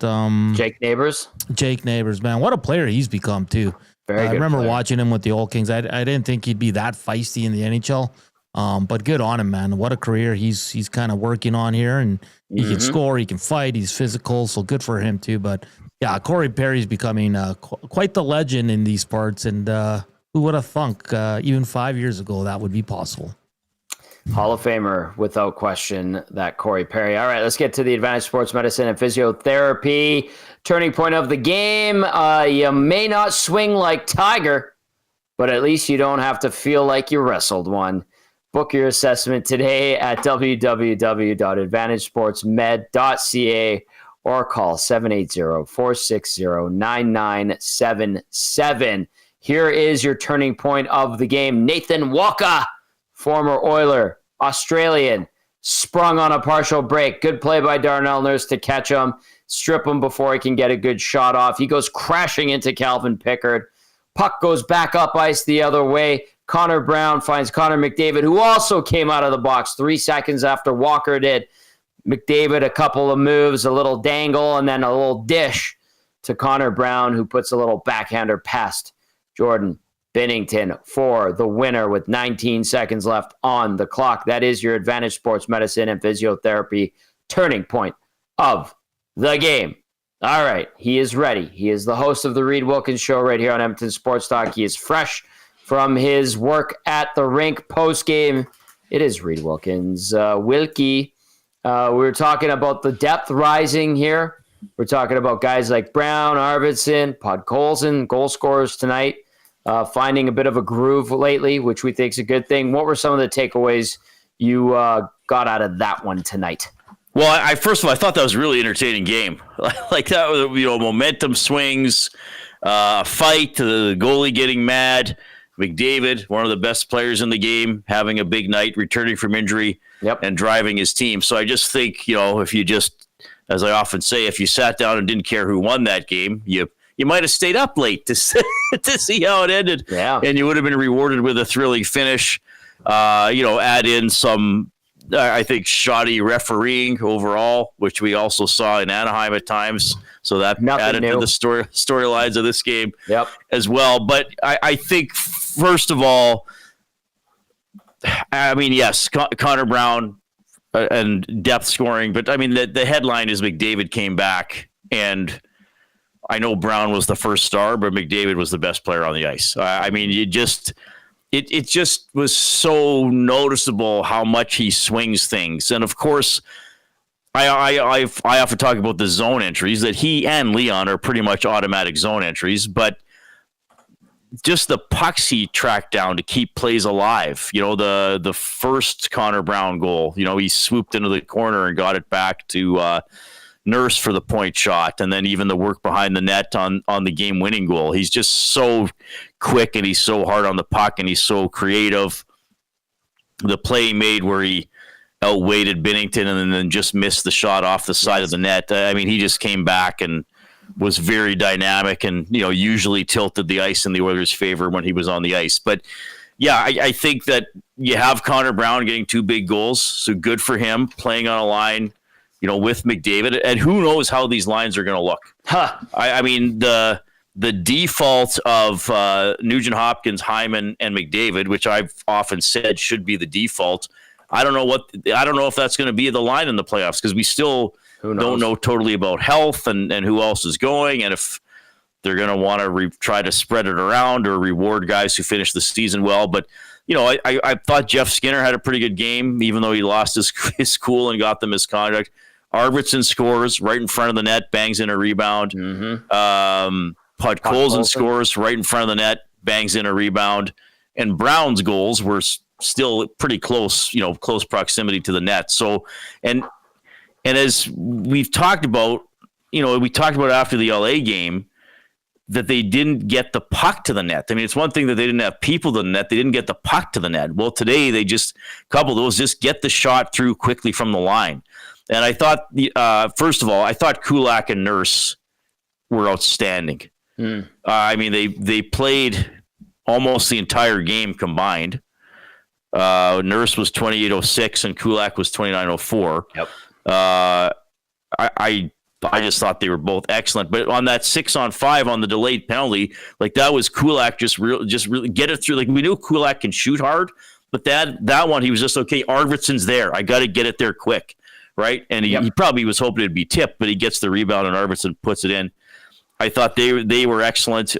Jake Neighbors. Jake Neighbors, man. What a player he's become, too. I remember watching him with the Oil Kings. I didn't think he'd be that feisty in the NHL. But good on him, man. What a career he's kind of working on here. And he can score, he can fight, he's physical. So good for him, too. But yeah, Corey Perry's becoming quite the legend in these parts. And who would have thunk even 5 years ago that would be possible? Hall of Famer, without question, that Corey Perry. All right, let's get to the Advantage Sports Medicine and Physiotherapy. Turning point of the game. You may not swing like Tiger, but at least you don't have to feel like you wrestled one. Book your assessment today at www.advantagesportsmed.ca or call 780-460-9977. Here is your turning point of the game. Nathan Walker, former Oiler, Australian, sprung on a partial break. Good play by Darnell Nurse to catch him, strip him before he can get a good shot off. He goes crashing into Calvin Pickard. Puck goes back up ice the other way. Connor Brown finds Connor McDavid, who also came out of the box 3 seconds after Walker did. McDavid, a couple of moves, a little dangle, and then a little dish to Connor Brown, who puts a little backhander past Jordan Binnington for the winner with 19 seconds left on the clock. That is your Advantage Sports Medicine and Physiotherapy turning point of the game. All right, he is ready. He is the host of the Reid Wilkins Show right here on Edmonton Sports Talk. He is fresh from his work at the rink post-game. It is Reid Wilkins. Wilkie, we were talking about the depth rising here. We're talking about guys like Brown, Arvidsson, Podkolzin, goal scorers tonight, finding a bit of a groove lately, which we think is a good thing. What were some of the takeaways you got out of that one tonight? Well, first of all, I thought that was a really entertaining game. Like that was, momentum swings, fight, the goalie getting mad, McDavid, one of the best players in the game, having a big night, returning from injury, and driving his team. So I just think, if you just, as I often say, if you sat down and didn't care who won that game, you might have stayed up late to see how it ended, and you would have been rewarded with a thrilling finish. Add in some, I think, shoddy refereeing overall, which we also saw in Anaheim at times. So that added to the storylines of this game as well. But I think, first of all, yes, Connor Brown and depth scoring. But, the headline is McDavid came back. And I know Brown was the first star, but McDavid was the best player on the ice. It just was so noticeable how much he swings things. And, of course, I often talk about the zone entries, that he and Leon are pretty much automatic zone entries, but just the pucks he tracked down to keep plays alive. The first Connor Brown goal, he swooped into the corner and got it back to Nurse for the point shot, and then even the work behind the net on the game-winning goal. He's just so quick, and he's so hard on the puck, and he's so creative. The play he made where he outweighted Binnington and then just missed the shot off the side of the net. He just came back and was very dynamic and, usually tilted the ice in the Oilers' favor when he was on the ice. But, yeah, I think that you have Connor Brown getting 2 big goals, so good for him playing on a line, with McDavid. And who knows how these lines are going to look. The default of Nugent Hopkins, Hyman, and McDavid, which I've often said should be the default, I don't know if that's going to be the line in the playoffs, because we still don't know totally about health and who else is going, and if they're going to want to try to spread it around or reward guys who finish the season well. But, I thought Jeff Skinner had a pretty good game, even though he lost his cool and got the misconduct. Arvidsson scores right in front of the net, bangs in a rebound. Podkolzin scores right in front of the net, bangs in a rebound. and Brown's goals were still pretty close, close proximity to the net. So, and as we've talked about, we talked about after the LA game that they didn't get the puck to the net. I mean, it's one thing that they didn't have people to the net. They didn't get the puck to the net. Well, today they just, a couple of those, just get the shot through quickly from the line. And I thought, first of all, I thought Kulak and Nurse were outstanding. I mean, they played almost the entire game combined. Nurse was 28:06 and Kulak was 29:04. Yep. I just thought they were both excellent. But on that 6-on-5 on the delayed penalty, like that was Kulak just really get it through. Like we knew Kulak can shoot hard, but that one he was just okay. Arvidsson's there. I got to get it there quick, right? And he probably was hoping it'd be tipped, but he gets the rebound and Arvidsson puts it in. I thought they were excellent,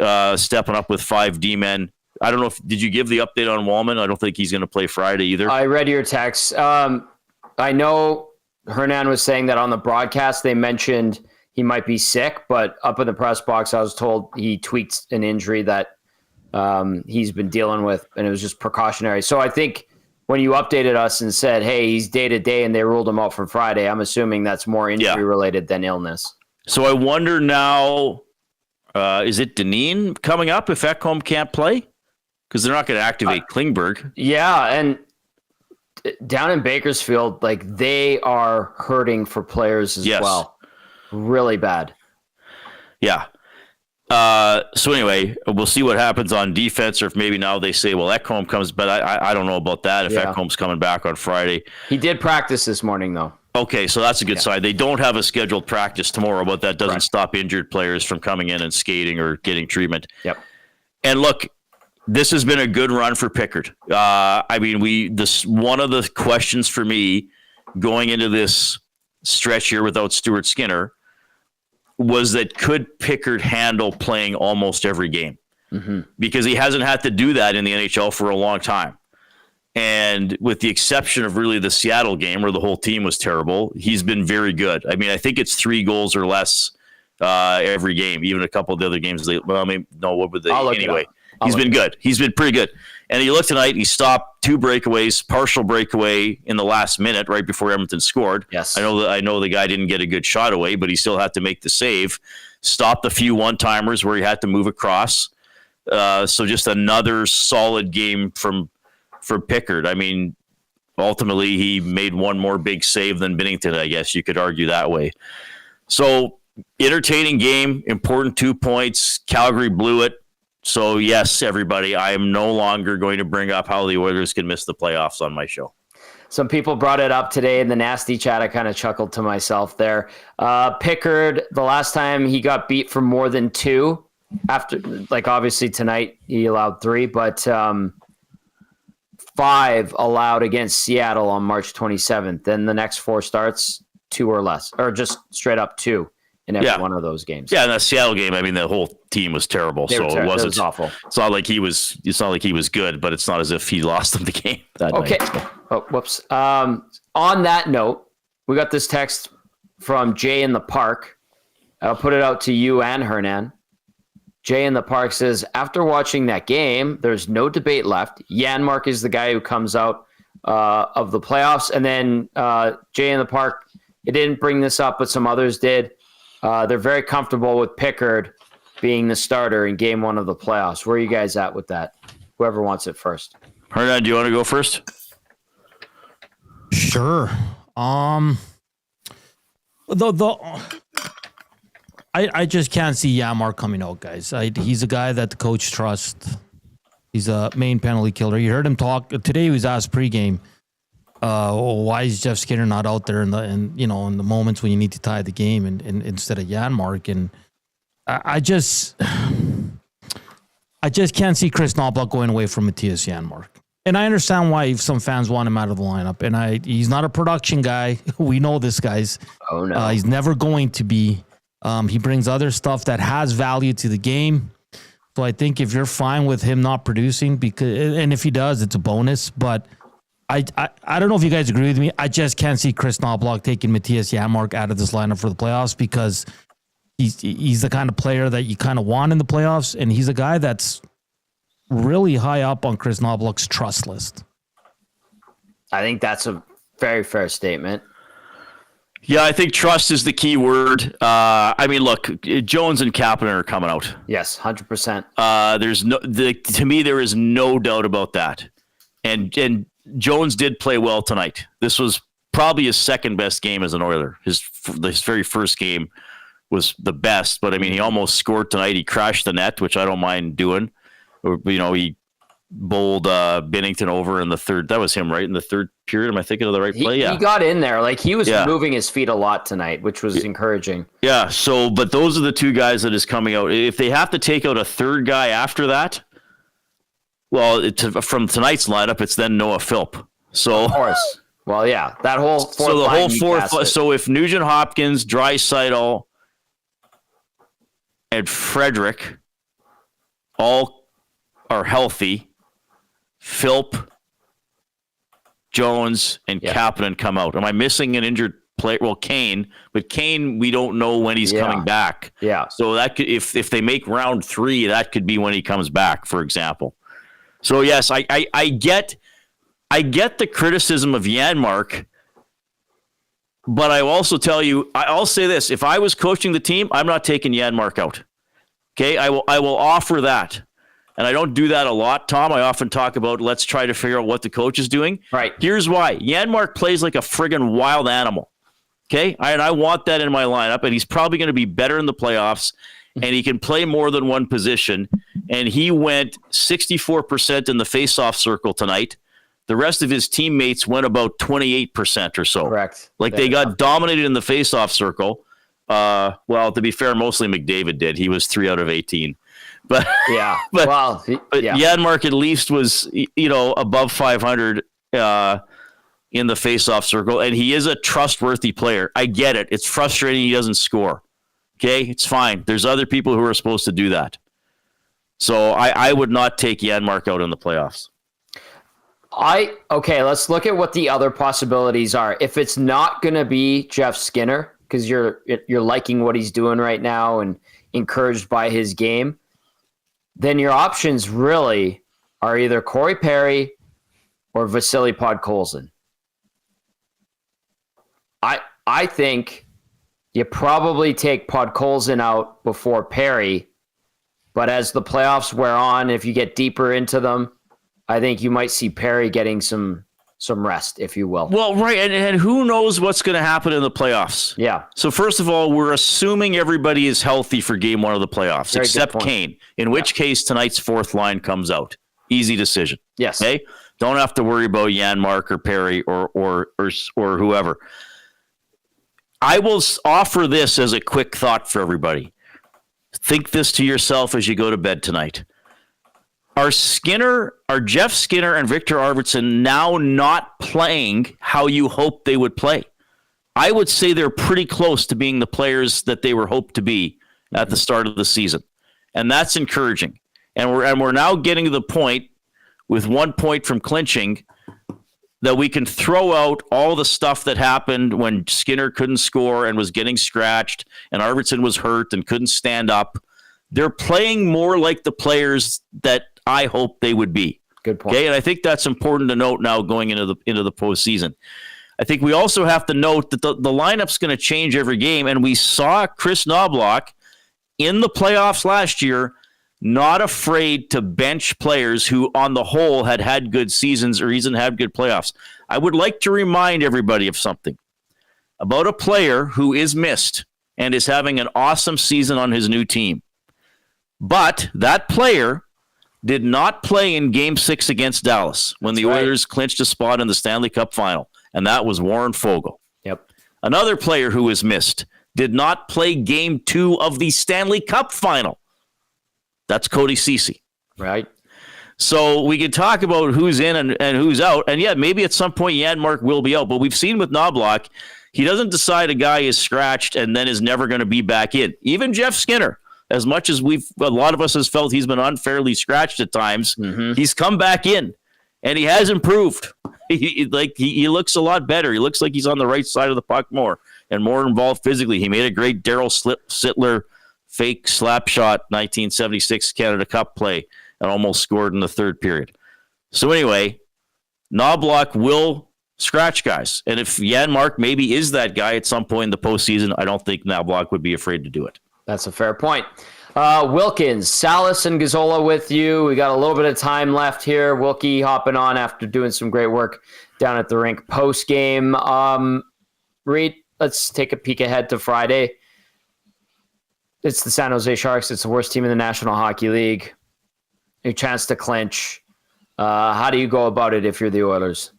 stepping up with 5 D-men. I don't know did you give the update on Wallman? I don't think he's going to play Friday either. I read your text. I know Hernan was saying that on the broadcast they mentioned he might be sick, but up in the press box I was told he tweaked an injury that he's been dealing with, and it was just precautionary. So I think when you updated us and said, hey, he's day-to-day and they ruled him out for Friday, I'm assuming that's more injury-related than illness. So I wonder now, is it Dineen coming up if Ekholm can't play? Because they're not going to activate Klingberg. Yeah, and down in Bakersfield, like they are hurting for players as well. Really bad. Yeah. So anyway, we'll see what happens on defense, or if maybe now they say, well, Ekholm comes, but I don't know about that, if Ekholm's coming back on Friday. He did practice this morning, though. Okay, so that's a good sign. They don't have a scheduled practice tomorrow, but that doesn't stop injured players from coming in and skating or getting treatment. Yep. And look, this has been a good run for Pickard. I mean, one of the questions for me going into this stretch here without Stuart Skinner was that could Pickard handle playing almost every game? Mm-hmm. Because he hasn't had to do that in the NHL for a long time. And with the exception of really the Seattle game where the whole team was terrible, he's been very good. I mean, I think it's 3 goals or less every game, even a couple of the other games. What would they? Anyway, he's been good. He's been pretty good. And you look tonight, he stopped 2 breakaways, partial breakaway in the last minute right before Edmonton scored. Yes. I know the guy didn't get a good shot away, but he still had to make the save. Stopped a few one-timers where he had to move across. So just another solid game for Pickard. I mean, ultimately he made one more big save than Binnington, I guess you could argue that way. So entertaining game, important 2 points. Calgary blew it. So yes, everybody, I am no longer going to bring up how the Oilers can miss the playoffs on my show. Some people brought it up today in the nasty chat. I kind of chuckled to myself there. Pickard, the last time he got beat for more than 2, after, like obviously tonight he allowed 3, but 5 allowed against Seattle on March 27th. Then the next 4 starts, 2 or less, or just straight up 2 in every one of those games. Yeah, in that Seattle game, I mean, the whole team was terrible. It was awful. It's not like he was good, but it's not as if he lost them the game that night. Oh, whoops. On that note, we got this text from Jay in the Park. I'll put it out to you and Hernan. Jay in the Park says, after watching that game, there's no debate left. Janmark is the guy who comes out of the playoffs. And then Jay in the Park, it didn't bring this up, but some others did. They're very comfortable with Pickard being the starter in game 1 of the playoffs. Where are you guys at with that? Whoever wants it first. Hernan, do you want to go first? Sure. I just can't see Janmark coming out, guys. He's a guy that the coach trusts. He's a main penalty killer. You heard him talk today. He was asked pregame, why is Jeff Skinner not out there in the moments when you need to tie the game and instead of Janmark? And I just can't see Chris Knoblauch going away from Matthias Janmark. And I understand why some fans want him out of the lineup. And he's not a production guy. We know this, guys. Oh no, he's never going to be. He brings other stuff that has value to the game. So I think if you're fine with him not producing, and if he does, it's a bonus. But I don't know if you guys agree with me. I just can't see Chris Knoblauch taking Matthias Janmark out of this lineup for the playoffs because he's the kind of player that you kind of want in the playoffs, and he's a guy that's really high up on Chris Knoblauch's trust list. I think that's a very fair statement. Yeah, I think trust is the key word. I mean, look, Jones and Kapanen are coming out. Yes, 100%. To me, there is no doubt about that. And Jones did play well tonight. This was probably his second best game as an Oiler. His very first game was the best, but I mean, he almost scored tonight. He crashed the net, which I don't mind doing. He bowled Binnington over in the third. That was him, right? In the third period. Am I thinking of the right play? Yeah. He got in there. Like, he was moving his feet a lot tonight, which was encouraging. Yeah. So, but those are the two guys that is coming out. If they have to take out a third guy after that, well, from tonight's lineup, it's then Noah Philp. So, of course. Well, yeah, that whole fourth So if Nugent Hopkins, Draisaitl, and Frederick all are healthy, Philp, Jones, and Kapanen come out. Am I missing an injured player? Well, Kane, but Kane, we don't know when he's coming back. Yeah. So that could, if they make round 3, that could be when he comes back, for example. So yes, I get the criticism of Janmark, but I also tell you, I'll say this: if I was coaching the team, I'm not taking Janmark out. Okay, I will offer that. And I don't do that a lot, Tom. I often talk about let's try to figure out what the coach is doing. Right. Here's why. Janmark plays like a friggin' wild animal. Okay? And I want that in my lineup, and he's probably going to be better in the playoffs, and he can play more than one position. And he went 64% in the faceoff circle tonight. The rest of his teammates went about 28% or so. Correct. Like they got dominated in the faceoff circle. Well, to be fair, mostly McDavid did. He was 3 out of 18. But Janmark at least was, above 500 in the faceoff circle, and he is a trustworthy player. I get it. It's frustrating he doesn't score. Okay, it's fine. There's other people who are supposed to do that. So I would not take Janmark out in the playoffs. Okay, let's look at what the other possibilities are. If it's not going to be Jeff Skinner, because you're liking what he's doing right now and encouraged by his game, then your options really are either Corey Perry or Vasily Podkolzin. I think you probably take Podkolzin out before Perry, but as the playoffs wear on, if you get deeper into them, I think you might see Perry getting some rest, if you will. Well, right, and who knows what's going to happen in the playoffs? Yeah. So first of all, we're assuming everybody is healthy for game 1 of the playoffs, except Kane, in which case tonight's fourth line comes out. Easy decision. Yes. Okay? Don't have to worry about Janmark or Perry or whoever. I will offer this as a quick thought for everybody. Think this to yourself as you go to bed tonight. Are Jeff Skinner and Viktor Arvidsson now not playing how you hoped they would play? I would say they're pretty close to being the players that they were hoped to be at the start of the season. And that's encouraging. And we're now getting to the point with 1 point from clinching that we can throw out all the stuff that happened when Skinner couldn't score and was getting scratched and Arvidsson was hurt and couldn't stand up. They're playing more like the players that I hope they would be. Good point. Okay, and I think that's important to note now going into the postseason. I think we also have to note that the lineup's going to change every game, and we saw Chris Knoblauch in the playoffs last year not afraid to bench players who, on the whole, had good seasons or even had good playoffs. I would like to remind everybody of something about a player who is missed and is having an awesome season on his new team. But that player did not play in Game 6 against Dallas when the Oilers clinched a spot in the Stanley Cup final, and that was Warren Foegele. Yep. Another player who was missed did not play Game 2 of the Stanley Cup final. That's Cody Ceci. Right. So we can talk about who's in and who's out, and yeah, maybe at some point Janmark will be out, but we've seen with Knoblauch, he doesn't decide a guy is scratched and then is never going to be back in. Even Jeff Skinner, as much as a lot of us has felt he's been unfairly scratched at times, he's come back in and he has improved. He looks a lot better. He looks like he's on the right side of the puck more and more involved physically. He made a great Daryl Sittler fake slap shot 1976 Canada Cup play and almost scored in the third period. So anyway, Knobloch will scratch guys. And if Janmark maybe is that guy at some point in the postseason, I don't think Knobloch would be afraid to do it. That's a fair point. Wilkins, Salas, and Gazzola with you. We got a little bit of time left here. Wilkie hopping on after doing some great work down at the rink post-game. Reid, let's take a peek ahead to Friday. It's the San Jose Sharks. It's the worst team in the National Hockey League. Your chance to clinch. How do you go about it if you're the Oilers?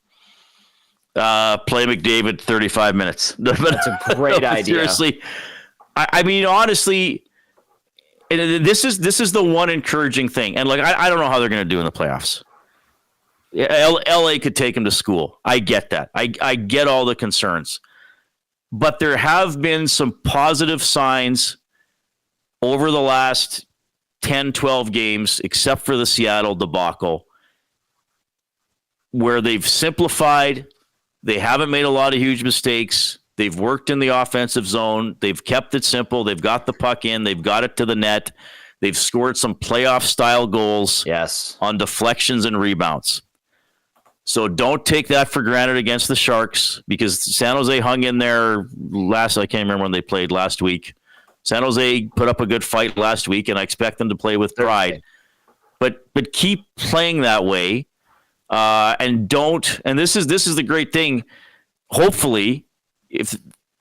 Play McDavid 35 minutes. That's a great idea. Seriously. I mean, honestly, this is the one encouraging thing. And, like, I don't know how they're going to do in the playoffs. LA could take him to school. I get that. I get all the concerns. But there have been some positive signs over the last 10, 12 games, except for the Seattle debacle, where they've simplified. They haven't made a lot of huge mistakes. They've worked in the offensive zone. They've kept it simple. They've got the puck in. They've got it to the net. They've scored some playoff-style goals on deflections and rebounds. So don't take that for granted against the Sharks, because San Jose hung in there I can't remember when they played last week. San Jose put up a good fight last week, and I expect them to play with pride. But keep playing that way, and don't. And this is the great thing. Hopefully, if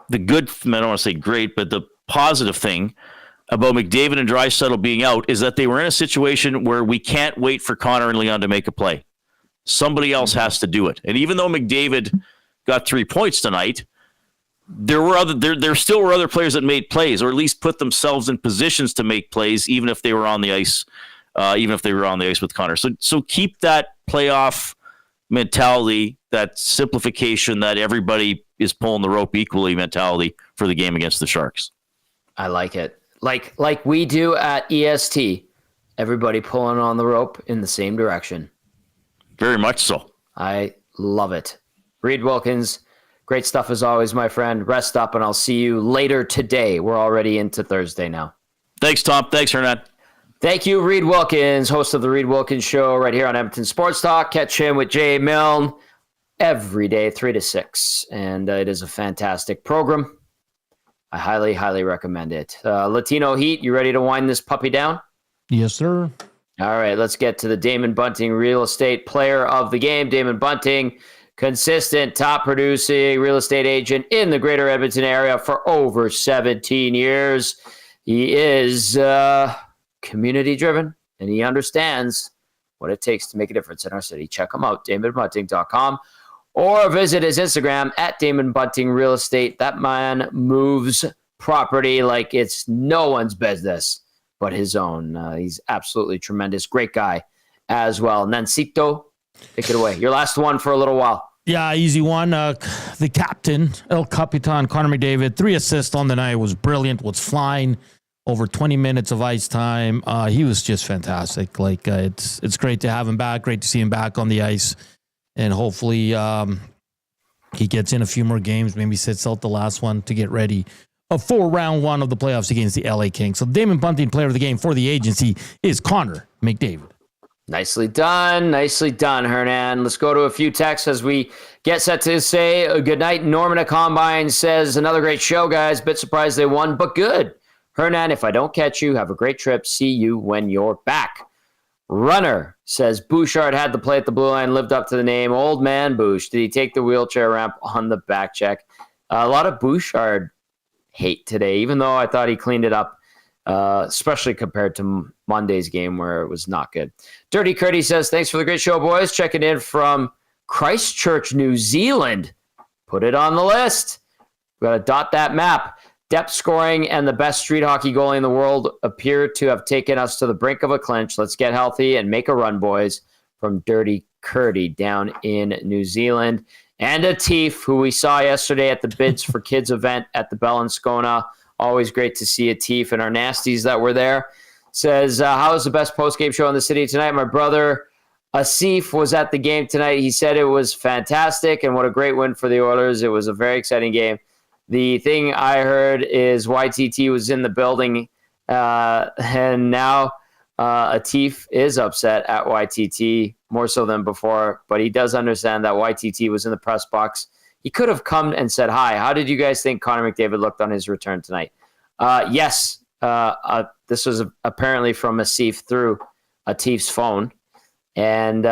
the good, I don't want to say great, but the positive thing about McDavid and Draisaitl being out is that they were in a situation where we can't wait for Connor and Leon to make a play. Somebody else has to do it. And even though McDavid got 3 points tonight, there still were other players that made plays, or at least put themselves in positions to make plays, even if they were on the ice, with Connor. So keep that playoff mentality, that simplification, that everybody is pulling the rope equally mentality for the game against the Sharks. I like it. Like we do at EST, everybody pulling on the rope in the same direction. Very much so. I love it. Reid Wilkins, great stuff as always, my friend. Rest up, and I'll see you later today. We're already into Thursday now. Thanks, Tom. Thanks, Hernan. Thank you, Reid Wilkins, host of the Reid Wilkins Show right here on Edmonton Sports Talk. Catch him with Jay Milne every day, 3 to 6. And it is a fantastic program. I highly, highly recommend it. Latino Heat, you ready to wind this puppy down? Yes, sir. All right, let's get to the Damon Bunting Real Estate Player of the Game. Damon Bunting, consistent, top-producing real estate agent in the greater Edmonton area for over 17 years. He is community-driven, and he understands what it takes to make a difference in our city. Check him out, DamonBunting.com, or visit his Instagram at Damon Bunting Real Estate. That man moves property like it's no one's business but his own. He's absolutely tremendous. Great guy as well. Nancito, take it away. Your last one for a little while. Yeah, easy one. The captain, El Capitan, Conor McDavid, 3 assists on the night. Was brilliant, was flying. Over 20 minutes of ice time. He was just fantastic. Like, it's great to have him back. Great to see him back on the ice. And hopefully he gets in a few more games, maybe sits out the last one to get ready for round 1 of the playoffs against the LA Kings. So Damon Bunting, player of the game for the agency, is Conor McDavid. Nicely done. Nicely done, Hernan. Let's go to a few texts as we get set to say good night. Norman at Combine says, another great show, guys. Bit surprised they won, but good. Hernan, if I don't catch you, have a great trip. See you when you're back. Runner says, Bouchard had to play at the blue line, lived up to the name. Old man Bouch. Did he take the wheelchair ramp on the back check? A lot of Bouchard hate today, even though I thought he cleaned it up, especially compared to Monday's game where it was not good. Dirty Curdy says, thanks for the great show, boys. Checking in from Christchurch, New Zealand. Put it on the list. We got to dot that map. Depth scoring and the best street hockey goalie in the world appear to have taken us to the brink of a clinch. Let's get healthy and make a run, boys. From Dirty Curdy down in New Zealand. And Atif, who we saw yesterday at the Bids for Kids event at the Bell and Scona. Always great to see Atif and our nasties that were there. Says, how was the best post-game show in the city tonight? My brother Asif was at the game tonight. He said it was fantastic and what a great win for the Oilers. It was a very exciting game. The thing I heard is YTT was in the building, and now Atif is upset at YTT more so than before, but he does understand that YTT was in the press box. He could have come and said, hi, how did you guys think Conor McDavid looked on his return tonight? Yes, this was apparently from Asif through Atif's phone. And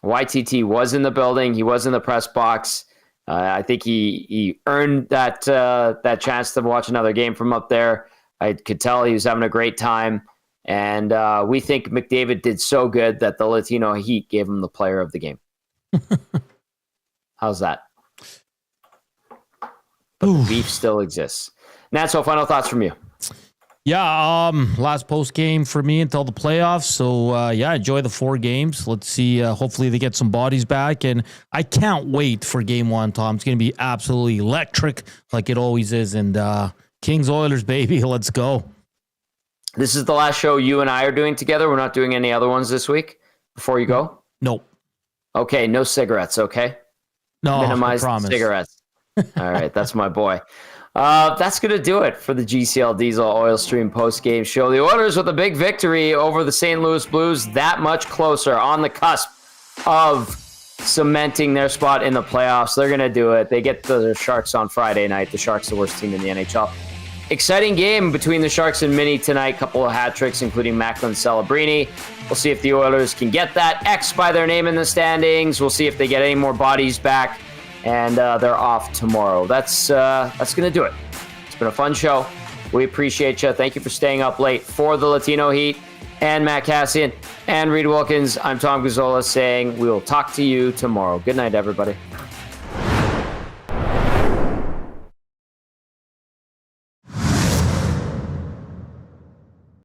YTT was in the building. He was in the press box. I think he earned that chance to watch another game from up there. I could tell he was having a great time. And we think McDavid did so good that the Latino Heat gave him the player of the game. How's that? But the beef still exists. Natso, final thoughts from you. Yeah, last post game for me until the playoffs. So enjoy the 4 games. Let's see. Hopefully they get some bodies back, and I can't wait for game 1. Tom, it's going to be absolutely electric, like it always is. And Kings Oilers, baby, let's go. This is the last show you and I are doing together. We're not doing any other ones this week. Before you go, nope. Okay, no cigarettes. Okay, no, minimize the cigarettes. All right, that's my boy. That's going to do it for the GCL Diesel Oil Stream post-game show. The Oilers with a big victory over the St. Louis Blues, that much closer on the cusp of cementing their spot in the playoffs. They're going to do it. They get the Sharks on Friday night. The Sharks, the worst team in the NHL. Exciting game between the Sharks and Mini tonight. Couple of hat tricks, including Macklin Celebrini. We'll see if the Oilers can get that X by their name in the standings. We'll see if they get any more bodies back. And they're off tomorrow. That's going to do it. It's been a fun show. We appreciate you. Thank you for staying up late. For the Latino Heat and Matt Kassian and Reid Wilkins, I'm Tom Gazzola saying we will talk to you tomorrow. Good night, everybody.